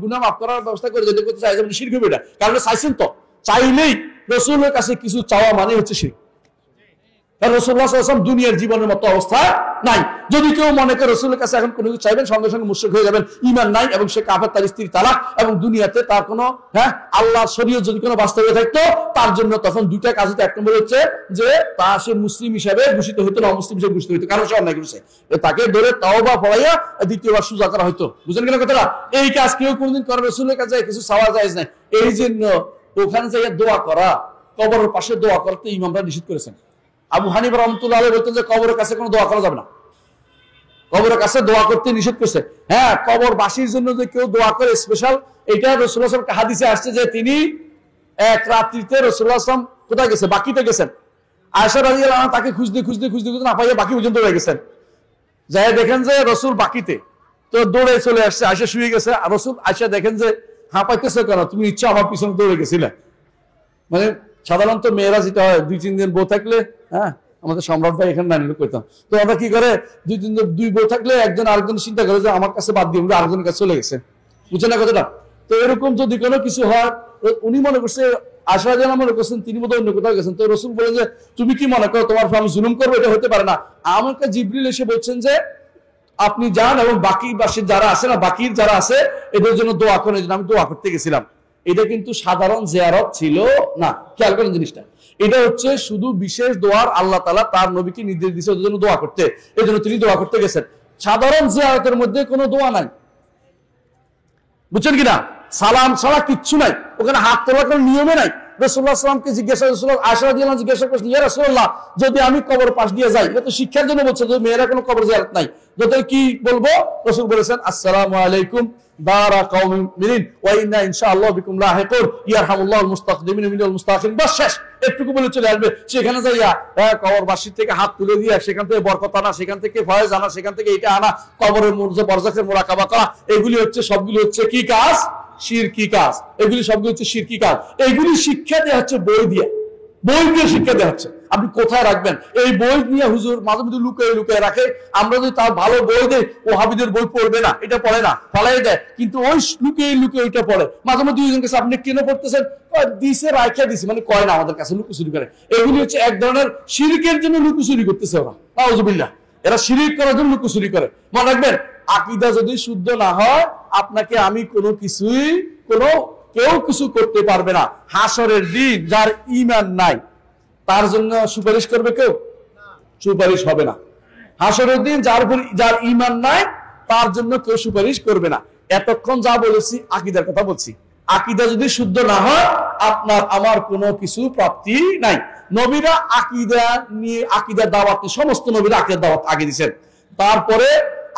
গুনাহ মাফ করার ব্যবস্থা করে যদি করতে চাই, শিরক হবে এটা। কারণ চাইছেন তো, চাইলেই রসুলের কাছে কিছু চাওয়া মানে হচ্ছে শিরক। রাসূলুল্লাহ সাল্লাল্লাহু আলাইহি ওয়াসাল্লাম দুনিয়ার জীবনের মতো অবস্থা নাই। যদি কেউ মনে করে রাসূলের কাছে এখন কোনো কিছু চাইবেন, সঙ্গে সঙ্গে মুশরিক হয়ে যাবেন, ঈমান নাই এবং সে কাফের, তার স্ত্রী তালাক, এবং দুনিয়াতে তার কোনো আল্লাহর শরীয়ত যদি কোনো বাস্তবে থাকতো, তার জন্য তখন দুইটা কাজ হতো। এক নম্বর হচ্ছে যে তা সে মুসলিম হিসাবে ঘোষিত হতো না, অমুসলিম হিসেবে ঘোষিত হতো, কারণ সে অন্যায় করেছে, তাকে ধরে তাওবা পড়াইয়া দ্বিতীয়বার সুজা করা হতো। বুঝলেন কিনা কথাটা? এই কাজ কেউ কোনদিন করে রাসূলের কাছে কিছু চাওয়া যায় না। এই জন্য ওখানে যাইয়া দোয়া করা, কবরের পাশে দোয়া করতে ইমামরা নিষেধ করেছেন। আবু হানিফা রাহমাতুল্লাহ আলাইহি বলতেন যে কবরের কাছে কোনো দোয়া করা যাবে না, কবরের কাছে দোয়া করতে নিষেধ করছে। হ্যাঁ, কবরবাসীর জন্য যে কেউ দোয়া করে স্পেশাল, এটা রাসূলুল্লাহ সাল্লাল্লাহু আলাইহি ওয়াসাল্লাম হাদিসে আসছে যে তিনি এক রাত্রিতে রাসূলুল্লাহ সাল্লাল্লাহু আলাইহি ওয়াসাল্লাম কোথায় গেছে? বাকিতে গেছেন। আয়েশা রাদিয়াল্লাহু আনহা তাকে খুঁজতে খুঁজতে খুঁজতে খুঁজতে না পাইয়া বাকি পর্যন্ত রয়ে গেছেন। যাই দেখেন যে রাসূল বাকিতে, তো দৌড়ে চলে আসছে, আয়েশা শুয়ে গেছে। আর রাসূল আয়েশা দেখেন যে হাঁপাইতেছে কেন, তুমি ইচ্ছা আমার পিছনে দৌড়ে গেছিলে। মানে সাধারণত মেয়েরা যেটা হয়, 2-3 দিন বউ থাকলে, আমাদের সম্রাট ভাই এখানে নানির কইতাম, তো আমরা কি করে 2-3 দিন 2 বউ থাকলে একজন আরেকজন চিন্তা করে যে আমার কাছে বাদ দিয়ে আরেকজনের কাছে চলে গেছে। বুঝছেন না কথাটা? তো এরকম যদি কোনো কিছু হয়, উনি মনে করছে, আয়েশা রাদিয়াল্লাহু আনহা মনে করছেন তিনি বোধহয় অন্য কোথাও গেছেন। তো রাসূল বলেন যে তুমি কি মনে করো তোমার উপর আমি জুলুম করবো? এটা হতে পারে না। আমাকে জিবরিল এসে বলছেন যে আপনি যান এবং বাকি বাসীর যারা আছে না, বাকির যারা আছে এদের জন্য দোয়া করেন। আমি দোয়া করতে গেছিলাম। এটা কিন্তু সাধারণ জিয়ারত ছিল না, খেয়াল করেন জিনিসটা। এটা হচ্ছে শুধু বিশেষ দোয়ার, আল্লাহ তাআলা তার নবীকে নির্দেশ দিয়েছে ওদের জন্য দোয়া করতে, এই জন্য তিনি দোয়া করতে গেছেন। সাধারণ জিয়ারতের মধ্যে কোনো দোয়া নাই, বুঝছেন কিনা? সালাম ছাড়া কিচ্ছু নাই, ওখানে হাত তোলার কোনো নিয়মে নাই। রাসূলুল্লাহ সাল্লাল্লাহু আলাইহি ওয়াসাল্লাম আয়েশা রাদিয়াল্লাহু আনহা জিজ্ঞাসা করলেন, ইয়া রাসূলুল্লাহ, যদি আমি কবর পাশ দিয়ে যাই, এটা তো শিক্ষার জন্য বলছে, যদি মেয়েরা কোনো কবর জিয়ারত নাই, যদি কি বলবো? রাসূল বলেছেন আসসালামু আলাইকুম দারা কওমিন মিনিন ওয়া ইন্না ইনশাআল্লাহ বিকুম লাহিকুন ইয়ারহামুল্লাহুল মুস্তাকদিমিন মিনাল মুস্তাখিরিন। বাস শেষ, এটুকু বলে চলে আসবে। সেখানে যাইয়া কবরবাসীর থেকে হাত তুলে দিয়ে সেখান থেকে বরকত আনা, সেখান থেকে ফয়েজ আনা, সেখান থেকে এটা আনা, কবরের বরজাখের মুরাকাবা করা, এগুলি হচ্ছে সবগুলি হচ্ছে কি কাজ? শিরকি কাজ। এগুলি সবগুলো হচ্ছে শিরকি কাজ। এইগুলি শিক্ষা দেওয়া হচ্ছে বই দিয়ে, বই দিয়ে শিক্ষা দেওয়া হচ্ছে। আপনি কোথায় রাখবেন? এই বই নিয়ে হুজুর মাঝে মধ্যে লুকিয়ে লুকিয়ে রাখে। আমরা যদি তার ভালো বই দেয়, ও হাবিদের বই পড়বে না, এটা পড়ে না, ফালাই দেয়, কিন্তু ওই লুকিয়ে লুকিয়ে ওইটা পড়ে। মাঝে মধ্যে দুইজন কাছে আপনি কেন পড়তেছেন? দিছে, রাইখা দিছে, মানে কয় না আমাদের কাছে, লুকোচুরি করে। এগুলি হচ্ছে এক ধরনের শিরকের জন্য লুকোচুরি করতেছে ওরা, নাউযুবিল্লাহ। এরা শিরক করার জন্য লুকোচুরি করে। মনে রাখবেন, আকীদা যদি শুদ্ধ না হয়, আপনাকে আমি কোনো কিছুই, কেউ কিছু করতে পারবে না। হাসরের দিন যার ঈমান নাই তার জন্য সুপারিশ করবে কেউ? সুপারিশ হবে না। হাসরের দিন যার ঈমান নাই তার জন্য কেউ সুপারিশ করবে না। এতক্ষণ যা বলেছি আকীদার কথা বলছি। আকীদা যদি শুদ্ধ না হয়, আপনার আমার কোনো কিছু প্রাপ্তি নাই। নবীরা আকীদা নিয়ে, আকীদার দাওয়াত নিয়ে, সমস্ত নবীরা আকীদার দাওয়াত আগে দিয়েছেন। তারপরে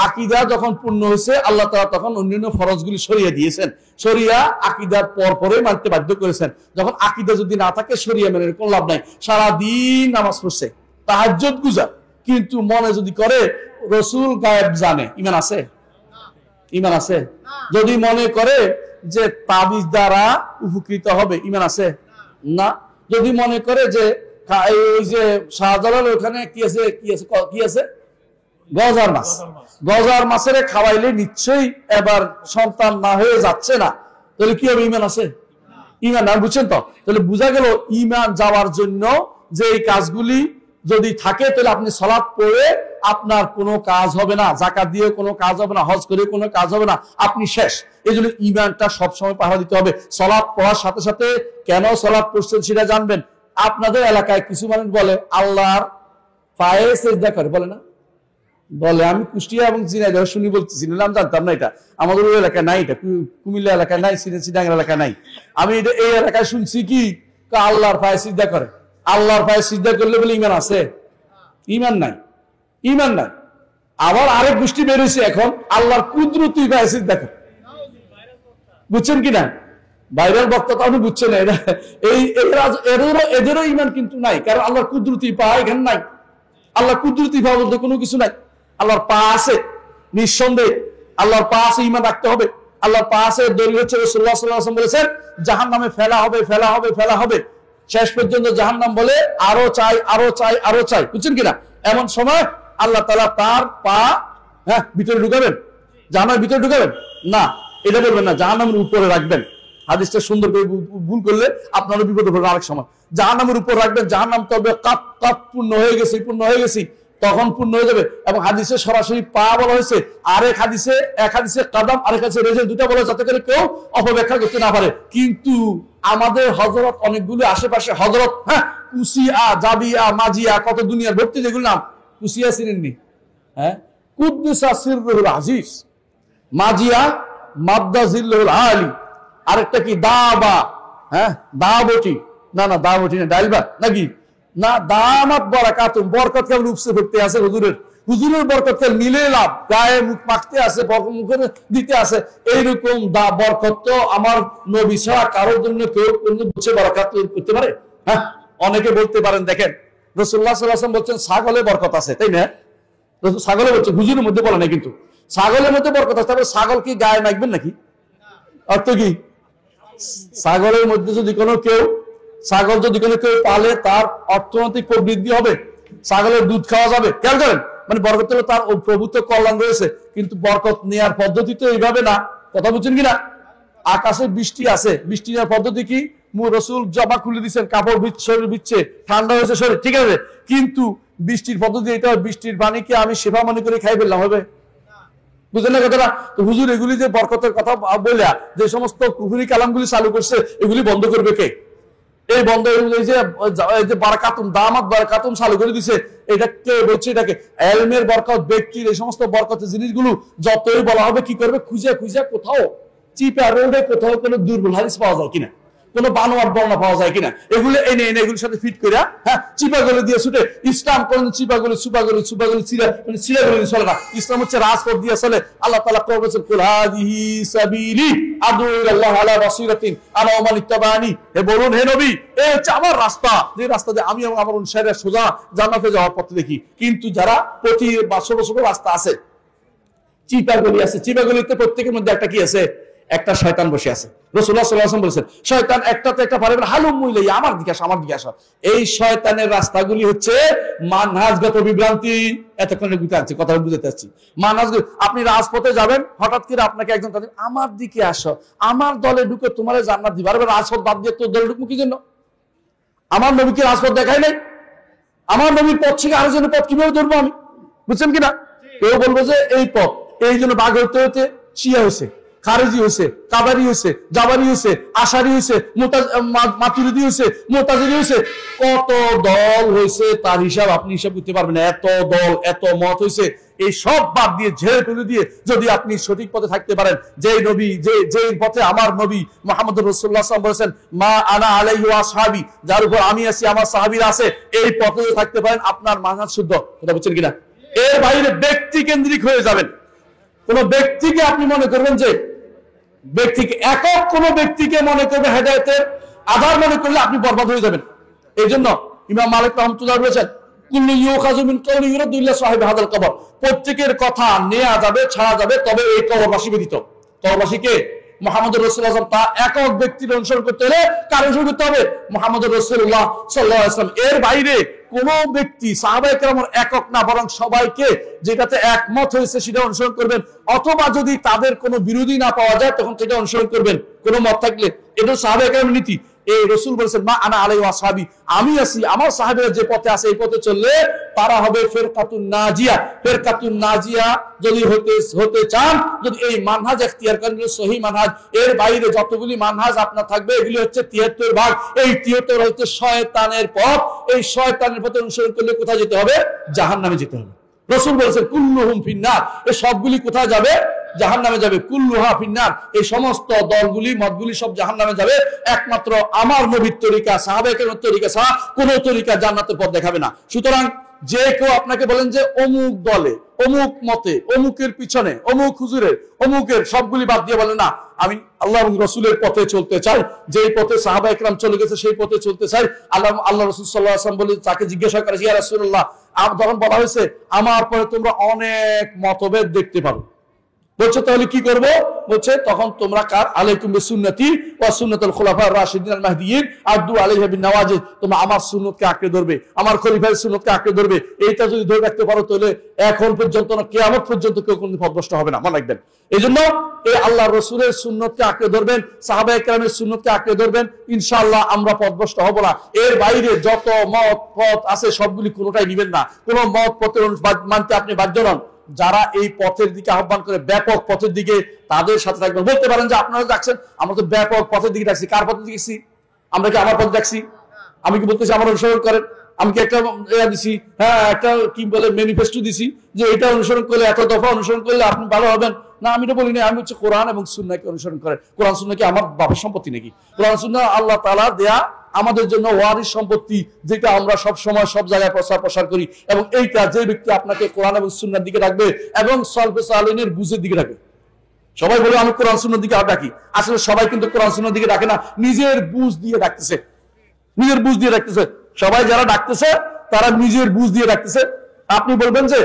আকীদা যখন পূর্ণ হয়েছে, আল্লাহ তাআলা তখন অন্যান্য ফরজগুলি সরিয়ে দিয়েছেন। শরিয়া আকীদার পরে মানতে বাধ্য করেছেন। যখন আকীদা যদি না থাকে, শরিয়া মেনে কোনো লাভ নাই। সারাদিন নামাজ পড়ছে, তাহাজ্জুদ গুজার, কিন্তু মনে যদি করে রাসূল গায়েব জানে, ঈমান আছে? ঈমান আছে? যদি মনে করে যে তাবিজ দ্বারা উপকৃত হবে, ঈমান আছে? না। যদি মনে করে যে ওই যে শাহজালাল ওখানে কি আছে গজার মাছ, গজার মাছের খাওয়াইলে নিশ্চয়ই এবার সন্তান না হয়ে যাচ্ছে না, তাহলে কি হবে? ঈমান আছে? ঈমান না, বুঝছেন তো? তাহলে বোঝা গেল ঈমান যাওয়ার জন্য যে এই কাজগুলি যদি থাকে, তাহলে আপনি সালাত পড়ে আপনার কোনো কাজ হবে না, যাকাত দিয়ে কোনো কাজ হবে না, হজ করে কোনো কাজ হবে না, আপনি শেষ। এই জন্য ঈমানটা সবসময় পাহারা দিতে হবে। সালাত পড়ার সাথে সাথে কেন সালাত পড়ছেন সেটা জানবেন। আপনাদের এলাকায় কিছু মানুষ বলে আল্লাহর পায়ে সিজদা করে, বলে না? বলে। আমি কুষ্টিয়া এবং ঝিনাইদহ শুনি, বলতেছি, নাম জানতাম না। এটা আমাদের ওই এলাকায় নাই, এটা কুমিল্লা এলাকায় নাই, চিটাগাং এলাকায় নাই। আমি এটা এই এলাকায় শুনছি কি আল্লাহর পায়ে সিজদা করে। আল্লাহর পায়ে সিজদা করলে বলে ঈমান আছে? ঈমান নাই, ঈমান নাই। আবার আরেক গোষ্ঠী বেরোইছে এখন, আল্লাহর কুদরতি পায়ে সিজদা করে। বুঝছেন কিনা? ভাইরাল বক্তা আপনি বুঝছেন না। এদেরও ঈমান কিন্তু নাই, কারণ আল্লাহর কুদরতি পা এখানে নাই। আল্লাহ কুদরতি পা বলতে কোনো কিছু নাই। আল্লাহর পা আছে, নিঃসন্দেহে আল্লাহর পা আছে, ঈমান রাখতে হবে। আল্লাহর পা আছে, দলিল হচ্ছে রাসূলুল্লাহ সাল্লাল্লাহু আলাইহি ওয়াসাল্লাম বলেছেন জাহান্নামে ফেলা হবে, ফেলা হবে, ফেলা হবে। শেষ পর্যন্ত জাহান্নাম বলে আরো চাই, আরো চাই, আরো চাই। বুঝছেন কিনা? এমন সময় আল্লাহ তাআলা তার পা ভিতরে ঢুকাবেন, জাহান্নামের ভিতরে ঢুকাবেন না, এটা বলবেন না, জাহান্নামের উপরে রাখবেন। হাদিসটা সুন্দর করে ভুল করলে আপনারও বিপদে পড়বেন আরেক সময়। জাহান্নামের উপর রাখবেন, জাহান্নাম তবে কাপ কাপ পূর্ণ হয়ে গেছি তখন পূর্ণ হয়ে যাবে। এবং হাদিসে সরাসরি পা বলা হয়েছে, এক হাদিসে কাদাম, আরেক হাদিসে রেজেল, দুটা বলা, যাতে করে কেউ অপব্যাখ্যা করতে না পারে। কিন্তু আমাদের হযরত অনেকগুলো আশেপাশে হযরত, হ্যাঁ, কুসিয়া, জাবিয়া, মাজিয়া, কত দুনিয়ার ভর্তি যেগুলো নাম। কুসিয়া চিনেননি? হ্যাঁ, কুদ্দুসা সিররুল আজিজ। মাজিয়া মাদ্দা জিল্লুল আলী। আরেকটা কি দাবা, হ্যাঁ, দাবটি, না দাবটি না, ডাইলবা নাকি না, দামাত বারাকাতুম, বরকত কেমন উপসে ভর্তি আছে হুজুরের বরকত মিলে লাভ, গায়ে মুখ মাখতে আছে, মুখে দিতে আছে, এইরকম বরকত তো আমার নবী ছাড়া কারোর জন্য কেউ বুঝে বরকত করতে পারে? হ্যাঁ, অনেকে বলতে পারেন, দেখেন রাসূলুল্লাহ সাল্লাল্লাহু আলাইহি ওয়াসাল্লাম বলছেন ছাগলে বরকত আছে, তাই না? ছাগলে বলছে, হুজুরের মধ্যে বলে না, কিন্তু ছাগলের মধ্যে বরকত আছে। তবে ছাগল কি গায়ে মাখবেন নাকি? অর্থ কি? ছাগলের মধ্যে যদি কোনো কেউ পালে তার অর্থনৈতিক প্রবৃদ্ধি হবে, ছাগলের দুধ খাওয়া যাবে। খেয়াল করেন, মানে বরকত হলো তার প্রভুত্ব, কল্যাণ রয়েছে। কিন্তু বরকত নেওয়ার পদ্ধতি তো এইভাবে না, কথা বুঝছেন কিনা? আকাশে বৃষ্টি আছে, বৃষ্টি নেওয়ার পদ্ধতি কি? রাসূল জামা খুলে দিচ্ছেন, কাপড় শরীর বিচ্ছে, ঠান্ডা হয়েছে শরীর, ঠিক আছে, কিন্তু বৃষ্টির পদ্ধতি এটা, বৃষ্টির পানিকে আমি সেবা মনে করে খাই ফেললাম, হবে? বুঝলেন না কথাটা? তো হুজুর এগুলি যে বরকতের কথা বলে যে সমস্ত কুফরি কালামগুলি চালু করছে, এগুলি বন্ধ করবে কে? এই বন্ধ, এই যে বারাকাতুম, দামাত বারাকাতুম চালু করে দিছে, এটা কে বলছে? এটাকে ইলমের বরকত, ব্যক্তির এই সমস্ত বরকতের জিনিসগুলো যতই বলা হবে, কি করবে? খুঁজে কোথাও চিপা রোডে কোথাও কোনো দুর্বল হাদিস পাওয়া যায় কিনা, কোনো বানোয়াট বর্ণনা পাওয়া যায় কিনা, এগুলো এনে এগুলোর সাথে ফিট করে, হ্যাঁ, চিপাগুলো দিয়ে ছুটে ইসলাম কোন চিপাগুলো চিরাগুলো চলে না। ইসলাম হচ্ছে রাজপথ দিয়ে চলে। আল্লাহ তাআলা বলেছেন, কুল হাদিহি সাবিলি আদউ ইলাল্লাহি আলা বাসিরাতিন আনা ওয়া মান ইত্তাবানি। হে বলুন, হে নবী, এই হচ্ছে আমার রাস্তা, যে রাস্তা দিয়ে আমি এবং আমার অনুসারীরা সোজা জান্নাতে যাওয়ার পথে দেখি। কিন্তু যারা প্রতি ছোট ছোট রাস্তা আছে, চিপাগুলি আছে, চিপাগুলিতে প্রত্যেকের মধ্যে একটা কি আছে? একটা শয়তান বসে আছে। রাসূলুল্লাহ সাল্লাল্লাহু আলাইহি ওয়াসাল্লাম বলেছেন, শয়তান একটাতে একটা পারে, হালুম মুইলাই, আমার দিকে আসো। এই শয়তানের রাস্তাগুলি হচ্ছে মানহাজগত বিভ্রান্তি। এতক্ষণে বুঝতে পারছি, কথা বুঝতে পারছি। আপনি রাজপথে যাবেন, হঠাৎ করে আপনাকে একজন কাছে, আমার দিকে আসো, আমার দলে ঢুকে তোমার জান্নাত দিবা। আরে রাজপথ বাদ দিয়ে তোর দলে ঢুকবো কি জন্য? আমার নবীকে রাজপথ দেখাই নাই? আমার নবীর পথ থেকে আরো জনের পথ কিভাবে ধরবো আমি? বুঝছেন কিনা? কেউ বলবো যে এই পথ, এই জন্য বাঘ হতে শিয়া হয়েছে, খারেজি হয়েছে, কাদারি হয়েছে, জাবারি হয়েছে, আশারি হয়েছে, মাতুরিদি হয়েছে, মুতাজিলি হয়েছে, কত দল হয়েছে, তার হিসাব আপনি হিসাব করতে পারবেন না। এত দল, এত মত হয়েছে। এই সব বাদ দিয়ে, ঝেড়ে তুলে দিয়ে যদি আপনি সঠিক পথে থাকতে পারেন, যে নবী, যে পথে আমার নবী মুহাম্মদ রাসূলুল্লাহ সাল্লাল্লাহু আলাইহি ওয়াসাল্লাম বলেছেন, মা আনা আলাইহি ওয়া আসহাবি, যার উপর আমি আছি, আমার সাহাবীরা আছে, এই পথে থাকতে পারেন, আপনার মানহাজ শুদ্ধ। কথা বুঝছেন কিনা? এর বাইরে ব্যক্তি কেন্দ্রিক হয়ে যাবেন। কোন ব্যক্তিকে আপনি মনে করবেন যে একক কোন ব্যক্তিকে মনে করবে হেদায়েতের আধার মনে করলে আপনি বরবাদ হয়ে যাবেন। এই জন্য ইমাম মালিক রাহমাতুল্লাহ বলেছেন, কুল্লু ইউখাযু মিন কওলি ইউরাদু ইলা সাহিবি হাদাল কবর। প্রত্যেকের কথা নেওয়া যাবে, ছাড়া যাবে, তবে এই কবরবাসী ব্যতীত। কবরবাসীকে মুহাম্মদুর রাসূলুল্লাহ সাল্লাল্লাহু আলাইহি ওয়াসাল্লাম, তা একক ব্যক্তির অনুসরণ করতে হলে কার অনুসরণ করতে হবে? মুহাম্মদুর রাসূলুল্লাহ সাল্লাল্লাহু আলাইহি ওয়াসাল্লাম। এর বাইরে কোন ব্যক্তি সাহাবায়ে কেরামের একক না, বরং সবাইকে যেটাতে একমত হয়েছে সেটা অনুসরণ করবেন, অথবা যদি তাদের কোনো বিরোধী না পাওয়া যায় তখন সেটা অনুসরণ করবেন, কোনো মত থাকলে। এটা সাহাবায়ে কেরামের নীতি। এই রাসূল বলেছেন, মা আনা আলাইহি ওয়া আসহাবি, আমি আছি, আমার সাহাবীরা যে পথে আছে এই পথে চললে তারা হবে ফিরকাতুন নাজিয়া। ফিরকাতুন নাজিয়া যদি হতে চান, যদি এই মানহাজ ইখতিয়ার করেন, সহিহ মানহাজ, এর বাইরে যতগুলি মানহাজ আপনার থাকবে এগুলি হচ্ছে 73 ভাগ। এই 73 হচ্ছে শয়তানের পথ। এই শয়তানের পথে অনুসরণ করলে কোথায় যেতে হবে? জাহান্নামে যেতে হবে। রাসূল বলেছেন, কুল্লুহুম ফিন্নার, এই সবগুলি কোথায় যাবে? জাহান্নামে যাবে। কুল্লুহা ফিন্নার, এই সমস্ত দলগুলি, মতগুলি সব জাহান্নামে যাবে। একমাত্র আমার নবীর তরিকা, সাহাবায়ে কেরামের তরিকা ছাড়া কোন তরিকা জান্নাতের পথ দেখাবে না। সুতরাং যে কেউ আপনাকে বলেন যে অমুক দলে, অমুক মতে, অমুকের পিছনে, অমুক হুজুরের, অমুকের, সবগুলি বাদ দিয়ে বলে না, আমি আল্লাহ এবং রাসূলের পথে চলতে চাই, যেই পথে সাহাবায়ে কেরাম চলে গেছে সেই পথে চলতে চাই। আল্লাহ রাসূল সাল্লাল্লাহু আলাইহি ওয়াসাল্লাম বলে, তাকে জিজ্ঞাসা করে, ইয়া রাসূলুল্লাহ, তখন বলা হয়েছে, আমার পরে তোমরা অনেক মতভেদ দেখতে পারো, বলছে তাহলে কি করব? বলছে তখন তোমরা কার আলাইকুম বিসুন্নতি ওয়া সুন্নাতুল খুলাফার রাশিদিন আল মাহদিয়িন আদু আলাইহা বিন নওয়াজিজ, তোমরা আমার সুন্নতকে আঁকড়ে ধরবে, আমার খলিফার সুন্নতকে আঁকড়ে ধরবে। এইটা যদি ধরে রাখতে পারো তাহলে এখন পর্যন্ত না কিয়ামত পর্যন্ত কেউ কোনদিন পথভ্রষ্ট হবে না, মনে রাখবেন। এইজন্য এই আল্লাহর রাসূলের সুন্নতকে আঁকড়ে ধরবেন, সাহাবায়ে কেরামের সুন্নতকে আঁকড়ে ধরবেন, ইনশাআল্লাহ আমরা পথভ্রষ্ট হব না। এর বাইরে যত মত পথ আছে সবগুলি কোনোটাই নেবেন না, কোন মত পথের মানতে আপনি বাধ্য নন। যারা এই পথের দিকে আহ্বান করে, ব্যাপক পথের দিকে, তাদের সাথে থাকবেন। বলতে পারেন যে আপনারা ডাকছেন, আমরা তো ব্যাপক পথের দিকে ডাকছি। কার পথে দেখছি? আমরা কি আমার পথে ডাকছি? আমি কি বলতেছি আমার অনুসরণ করেন? আমি কি একটা দিছি, হ্যাঁ একটা কি বলে ম্যানিফেস্টো দিছি যে এটা অনুসরণ করলে, এত দফা অনুসরণ করলে আপনি ভালো হবেন? না, আমি তো বলি না। আমি হচ্ছে কোরআন এবং সুন্নাহকে অনুসরণ করেন। কোরআন সুন্নাহ কি আমার বাবার সম্পত্তি নাকি? কোরআন সুন্নাহ আল্লাহ তাআলা দেয়া আমাদের জন্য ওয়ারিস সম্পত্তি, যেটা আমরা সব সময় সব জায়গায় প্রসার করি। এবং এইটা যে ব্যক্তি আপনাকে কোরআন এবং সুন্নাহর দিকে রাখবে এবং সলফে সালেহিনের বুঝের দিকে রাখবে। সবাই বলে আমি কোরআন সুন্নাহর দিকে ডাকি, আসলে সবাই কিন্তু কোরআন সুন্নাহর দিকে ডাকে না, নিজের বুঝ দিয়ে ডাকতেছে, নিজের বুঝ দিয়ে ডাকতেছে। সবাই যারা ডাকতেছে তারা নিজের বুঝ দিয়ে ডাকতেছে। আপনি বলবেন যে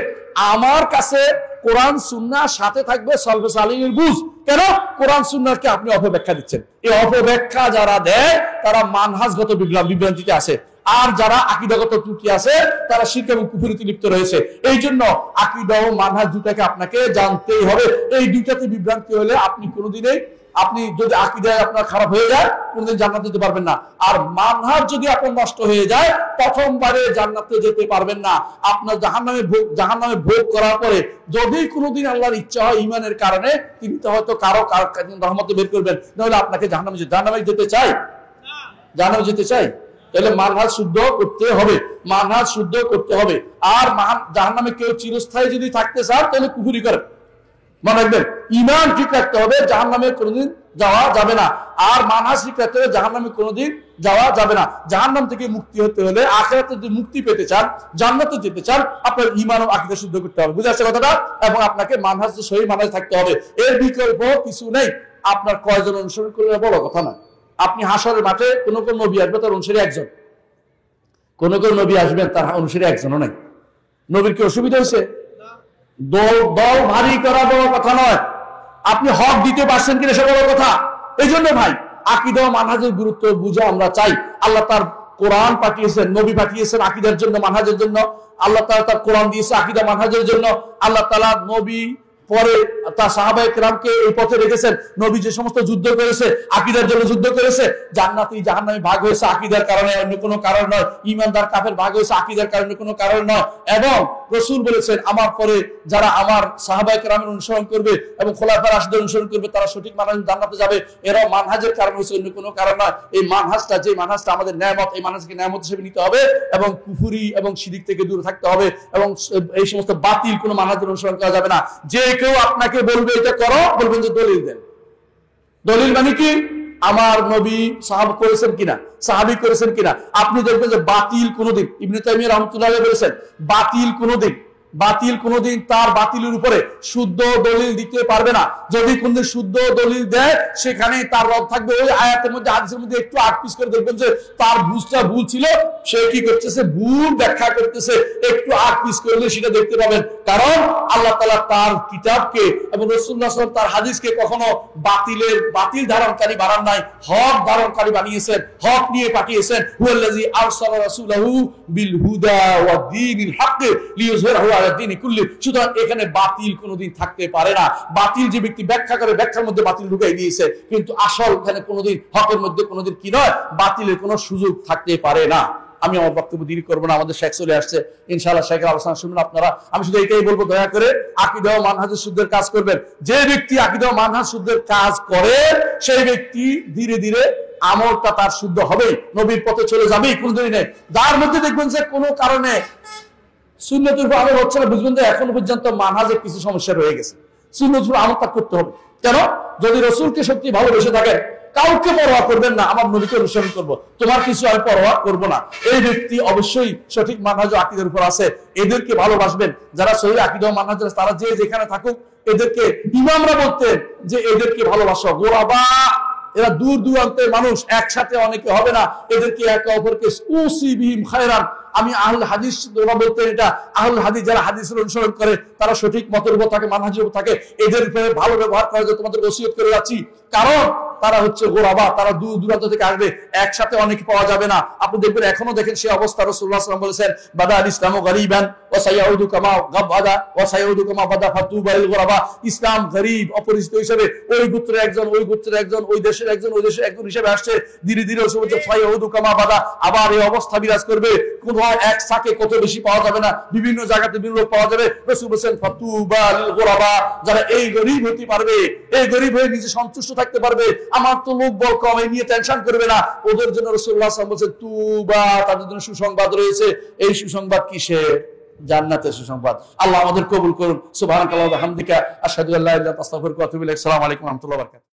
আমার কাছে কোরআন সুন্নাহ সাথে থাকবে সলফে সালেহিনের বুঝ, কেন? কোরআন সুন্নাহকে আপনি অপব্যাখ্যা দিচ্ছেন। এই অপব্যাখ্যা যারা দেয় তারা মানহাজগত বিভ্রান্তিতে আছে, আর যারা আকীদাগত ত্রুটি আছে তারা শিরক এবং কুফরিতে লিপ্ত রয়েছে। এই জন্য আকীদা ও মানহাজ দুটাকে আপনাকে জানতেই হবে। এই দুটাতে বিভ্রান্তি হলে আপনি কোনোদিনই, আপনি যদি আকীদা আপনার খারাপ হয়ে যায় কোনদিন জান্নাতে যেতে পারবেন না। আর মানহাজ যদি আপনার নষ্ট হয়ে যায় প্রথমবারে জান্নাতে যেতে পারবেন না। আপনার জাহান্নামে ভোগ করার পরে যদি কোনোদিন আল্লাহর ইচ্ছা হয় ঈমানের কারণে, তিনি তো হয়তো কারো রহমতে বের করবেন, নাহলে আপনাকে জাহান্নামে যেতে চাই, জাহান্নামে যেতে চাই। তাহলে মানহাজ শুদ্ধ করতে হবে, মানহাজ শুদ্ধ করতে হবে। আর জাহান্নামে কেউ চিরস্থায়ী যদি থাকতে চান তাহলে কুফরি করেন, মনে রাখবেন। ঈমান ঠিক রাখতে হবে, জাহান্নামে কোনোদিন যাওয়া যাবে না। আর মানহাজ ঠিক রাখতে হবে, জাহান্নামে কোনোদিন যাওয়া যাবে না। জাহান্নাম থেকে মুক্তি হতে হলে, আখিরাতে যদি মুক্তি পেতে চান, জান্নাতে যেতে চান, আপনার ঈমান ও আকীদা শুদ্ধ করতে হবে। বুঝে আসছে কথাটা? এবং আপনাকে মানহাজ, সহিহ মানহাজ থাকতে হবে। এর বিকল্প কিছু নেই। আপনার কয়জন অনুসরণ করলে বড় কথা না। আপনি হাসরের মাঠে কোন কোন নবী আসবে তার অনুসারী একজন, কোন কোন নবী আসবেন তার অনুসারী একজনও নাই। নবীর কি অসুবিধা হয়েছে? দল ভারী করা বড় কথা নয়, আপনি হক দিতে পারছেন কিনা সে বড় কথা। এই জন্য ভাই আকীদা ও মানহাজের গুরুত্ব বুঝা আমরা চাই। আল্লাহ তার কোরআন পাঠিয়েছেন, নবী পাঠিয়েছেন আকীদার জন্য, মানহাজের জন্য। আল্লাহ তাআলা তার কোরআন দিয়েছে আকীদা মানহাজের জন্য। আল্লাহ তাআলা নবী পরে তার সাহাবায়ে কেরামকে এই পথে রেখেছেন। নবী যে সমস্ত যুদ্ধ করেছে আকীদার জন্য যুদ্ধ করেছে। জান্নাতি জাহান্নামে ভাগ হয়েছে আকীদার কারণে, অন্য কোনো কারণ নয়। ঈমানদার কাফের ভাগ হয়েছে আকীদার কারণে, কোনো কারণ নয়। এবং রাসূল বলেছেন আমার পরে যারা আমার সাহাবায়ে কেরামের অনুসরণ করবে এবং খোলাফায়ে রাশিদের অনুসরণ করবে তারা সঠিক মানহাজে জান্নাতে যাবে। এরাও মানহাজের কারণ হচ্ছে, অন্য কোনো কারণ নয়। এই মানহাজটা, যে মানহাজটা আমাদের নেয়ামত, এই মানহাজকে নেয়ামত হিসেবে নিতে হবে এবং কুফরি এবং শিরক থেকে দূরে থাকতে হবে। এবং এই সমস্ত বাতিল কোনো মানহাজের অনুসরণ করা যাবে না। যে কেউ আপনাকে বলবে এটা করো, বলবেন যে দলিল দেন। দলিল মানে কি? আমার নবী সাহাবা করেছেন কিনা, সাহাবী করেছেন কিনা। আপনি দেখবেন যে বাতিল কোনদিন, ইবনে তাইমিয়া রাহমাতুল্লাহ আলাইহি বলেছেন বাতিল কোনদিন তার বাতিলের উপরে শুদ্ধ দলিল দিতে পারবে না। যদি কোনদিন শুদ্ধ দলিল দেয় সেখানে তার রদ থাকবে। ওই আয়াতের মধ্যে, হাদিসের মধ্যে একটু আটপিস করে দেখবেন যে তার বুঝটা ভুল ছিল, সে কি করতেছে, ভুল ব্যাখ্যা করতেছে। একটু আটপিস করলে সেটা দেখতে পাবেন। কারণ আল্লাহ তাআলা তার কিতাবকে এবং রাসূলুল্লাহ সাল্লাল্লাহু আলাইহি ওয়াসাল্লাম তার হাদিসকে কখনো বাতিল ধারণকারী বানান নাই, হক ধারণকারী বানিয়েছেন, হক নিয়ে পাঠিয়েছেন। হুয়াল্লাযী আরসালা রাসূলাহু বিল হুদা ওয়া দীনিল হক লিইয়ুযহিরাহু আলা দীনি কুল্লি। সুতরাং এখানে বাতিল কোনোদিন থাকতে পারে না। বাতিল যে ব্যক্তি ব্যাখ্যা করে, ব্যাখ্যার মধ্যে বাতিল ঢুকাই দিয়েছে, কিন্তু আসল এখানে কোনোদিন হকের মধ্যে কোনোদিন কি নয়, বাতিলের কোনো সুযোগ থাকতে পারে না। আমি আমার বক্তব্য দেরি করবো না, আমাদের শেখ চলে আসছে, ইনশাআল্লাহ শেখের আলোচনা শুনবেন আপনারা। আমি শুধু এটাই বলবো, দয়া করে আকীদা ও মানহাজের শুদ্ধের কাজ করবেন। যে ব্যক্তি আকীদা ও মানহাজ শুদ্ধের কাজ করে সেই ব্যক্তি ধীরে ধীরে আমলটা তার শুদ্ধ হবেই, নবীর পথে চলে যাবেই, কোনদিনই নেই। যার মধ্যে দেখবেন যে কোনো কারণে সুন্নতের উপর আমল হচ্ছে না, বুঝবেন যে এখনো পর্যন্ত মানহাজের কিছু সমস্যা রয়ে গেছে। সুন্নতের উপর আমল করতে হবে। কেন? যদি রাসূলকে সত্যি ভালোবেসে থাকেন, কাউকে পরোয়া করবেন না, আমার নবীকে অনুসরণ করবো, তোমার কিছু আমি পরোয়া করবো না, এই ব্যক্তি অবশ্যই সঠিক মানহাজ ও আকীদার উপর আছে। এদেরকে ভালোবাসবেন। যারা সহিহ আকীদা ও মানহাজ, তারা যে যেখানে থাকুক, এদেরকে ইমামরা বলতেন যে এদেরকে ভালোবাসো। গোরাবা, এরা দূর দূরান্তের মানুষ, একসাথে অনেকে হবে না, এদেরকে একে অপরকে উসি বিহিম খায়রান, আমি আহলুল হাদিস ওরা বলতেন এটা আহলুল হাদিস, যারা হাদিসের অনুসরণ করে তারা সঠিক মতের উপর থাকে, মানহাজের উপর থাকে, এদের উপরে ভালো ব্যবহার করার জন্য তোমাদের ওসিয়ত করে যাচ্ছি। কারণ তারা হচ্ছে গোরাবা, তারা দূর দূরান্ত থেকে আসবে, একসাথে অনেক পাওয়া যাবে না। আপনি দেখবেন এখনো দেখেন সেই অবস্থা। রাসূলুল্লাহ সাল্লাল্লাহু আলাইহি ওয়াসাল্লাম বলেছেন বাদা আল ইসলামু গরীবান ওয়া সায়াউদু কামা গাবাদা ওয়া সায়াউদু কামা বাদা ফাতুবা লিল গোরাবা। ইসলাম গরীব, অপরিচিত হিসেবে, ওই গোত্রের একজন, ওই গোত্রের একজন, ওই দেশের একজন, ওই দেশের একজন হিসেবে আসছে। ধীরে ধীরে সায়াউদু কামা বাদা, আবার এই অবস্থা বিরাজ করবে। কোন এক সাকে কত বেশি পাওয়া যাবে না, বিভিন্ন জায়গাতে বিভিন্ন লোক পাওয়া যাবে। রাসূল বলেছেন ফাতুবা লিল গোরাবা, যারা এই গরীব হতে পারবে, এই গরীব হয়ে নিজে সন্তুষ্ট থাকতে পারবে, আমার তো লোক বল কম, এই নিয়ে টেনশন করবে না, ওদের জন্য রাসূলুল্লাহ সাল্লাল্লাহু আলাইহি ওয়াসাল্লাম বলেছেন তুবা, তাদের জন্য সুসংবাদ রয়েছে। এই সুসংবাদ কিসের? জান্নাতের সুসংবাদ। আল্লাহ আমাদের কবুল করুন। সুবহানাকাল্লাহি ওয়া বিহামদিকা আশহাদু আল্লা ইলাহা ইল্লা আনতা আস্তাগফিরুকা ওয়া আতুবু ইলাইক। আসসালামু আলাইকুম ওয়া রাহমাতুল্লাহি ওয়া বারাকাতুহু।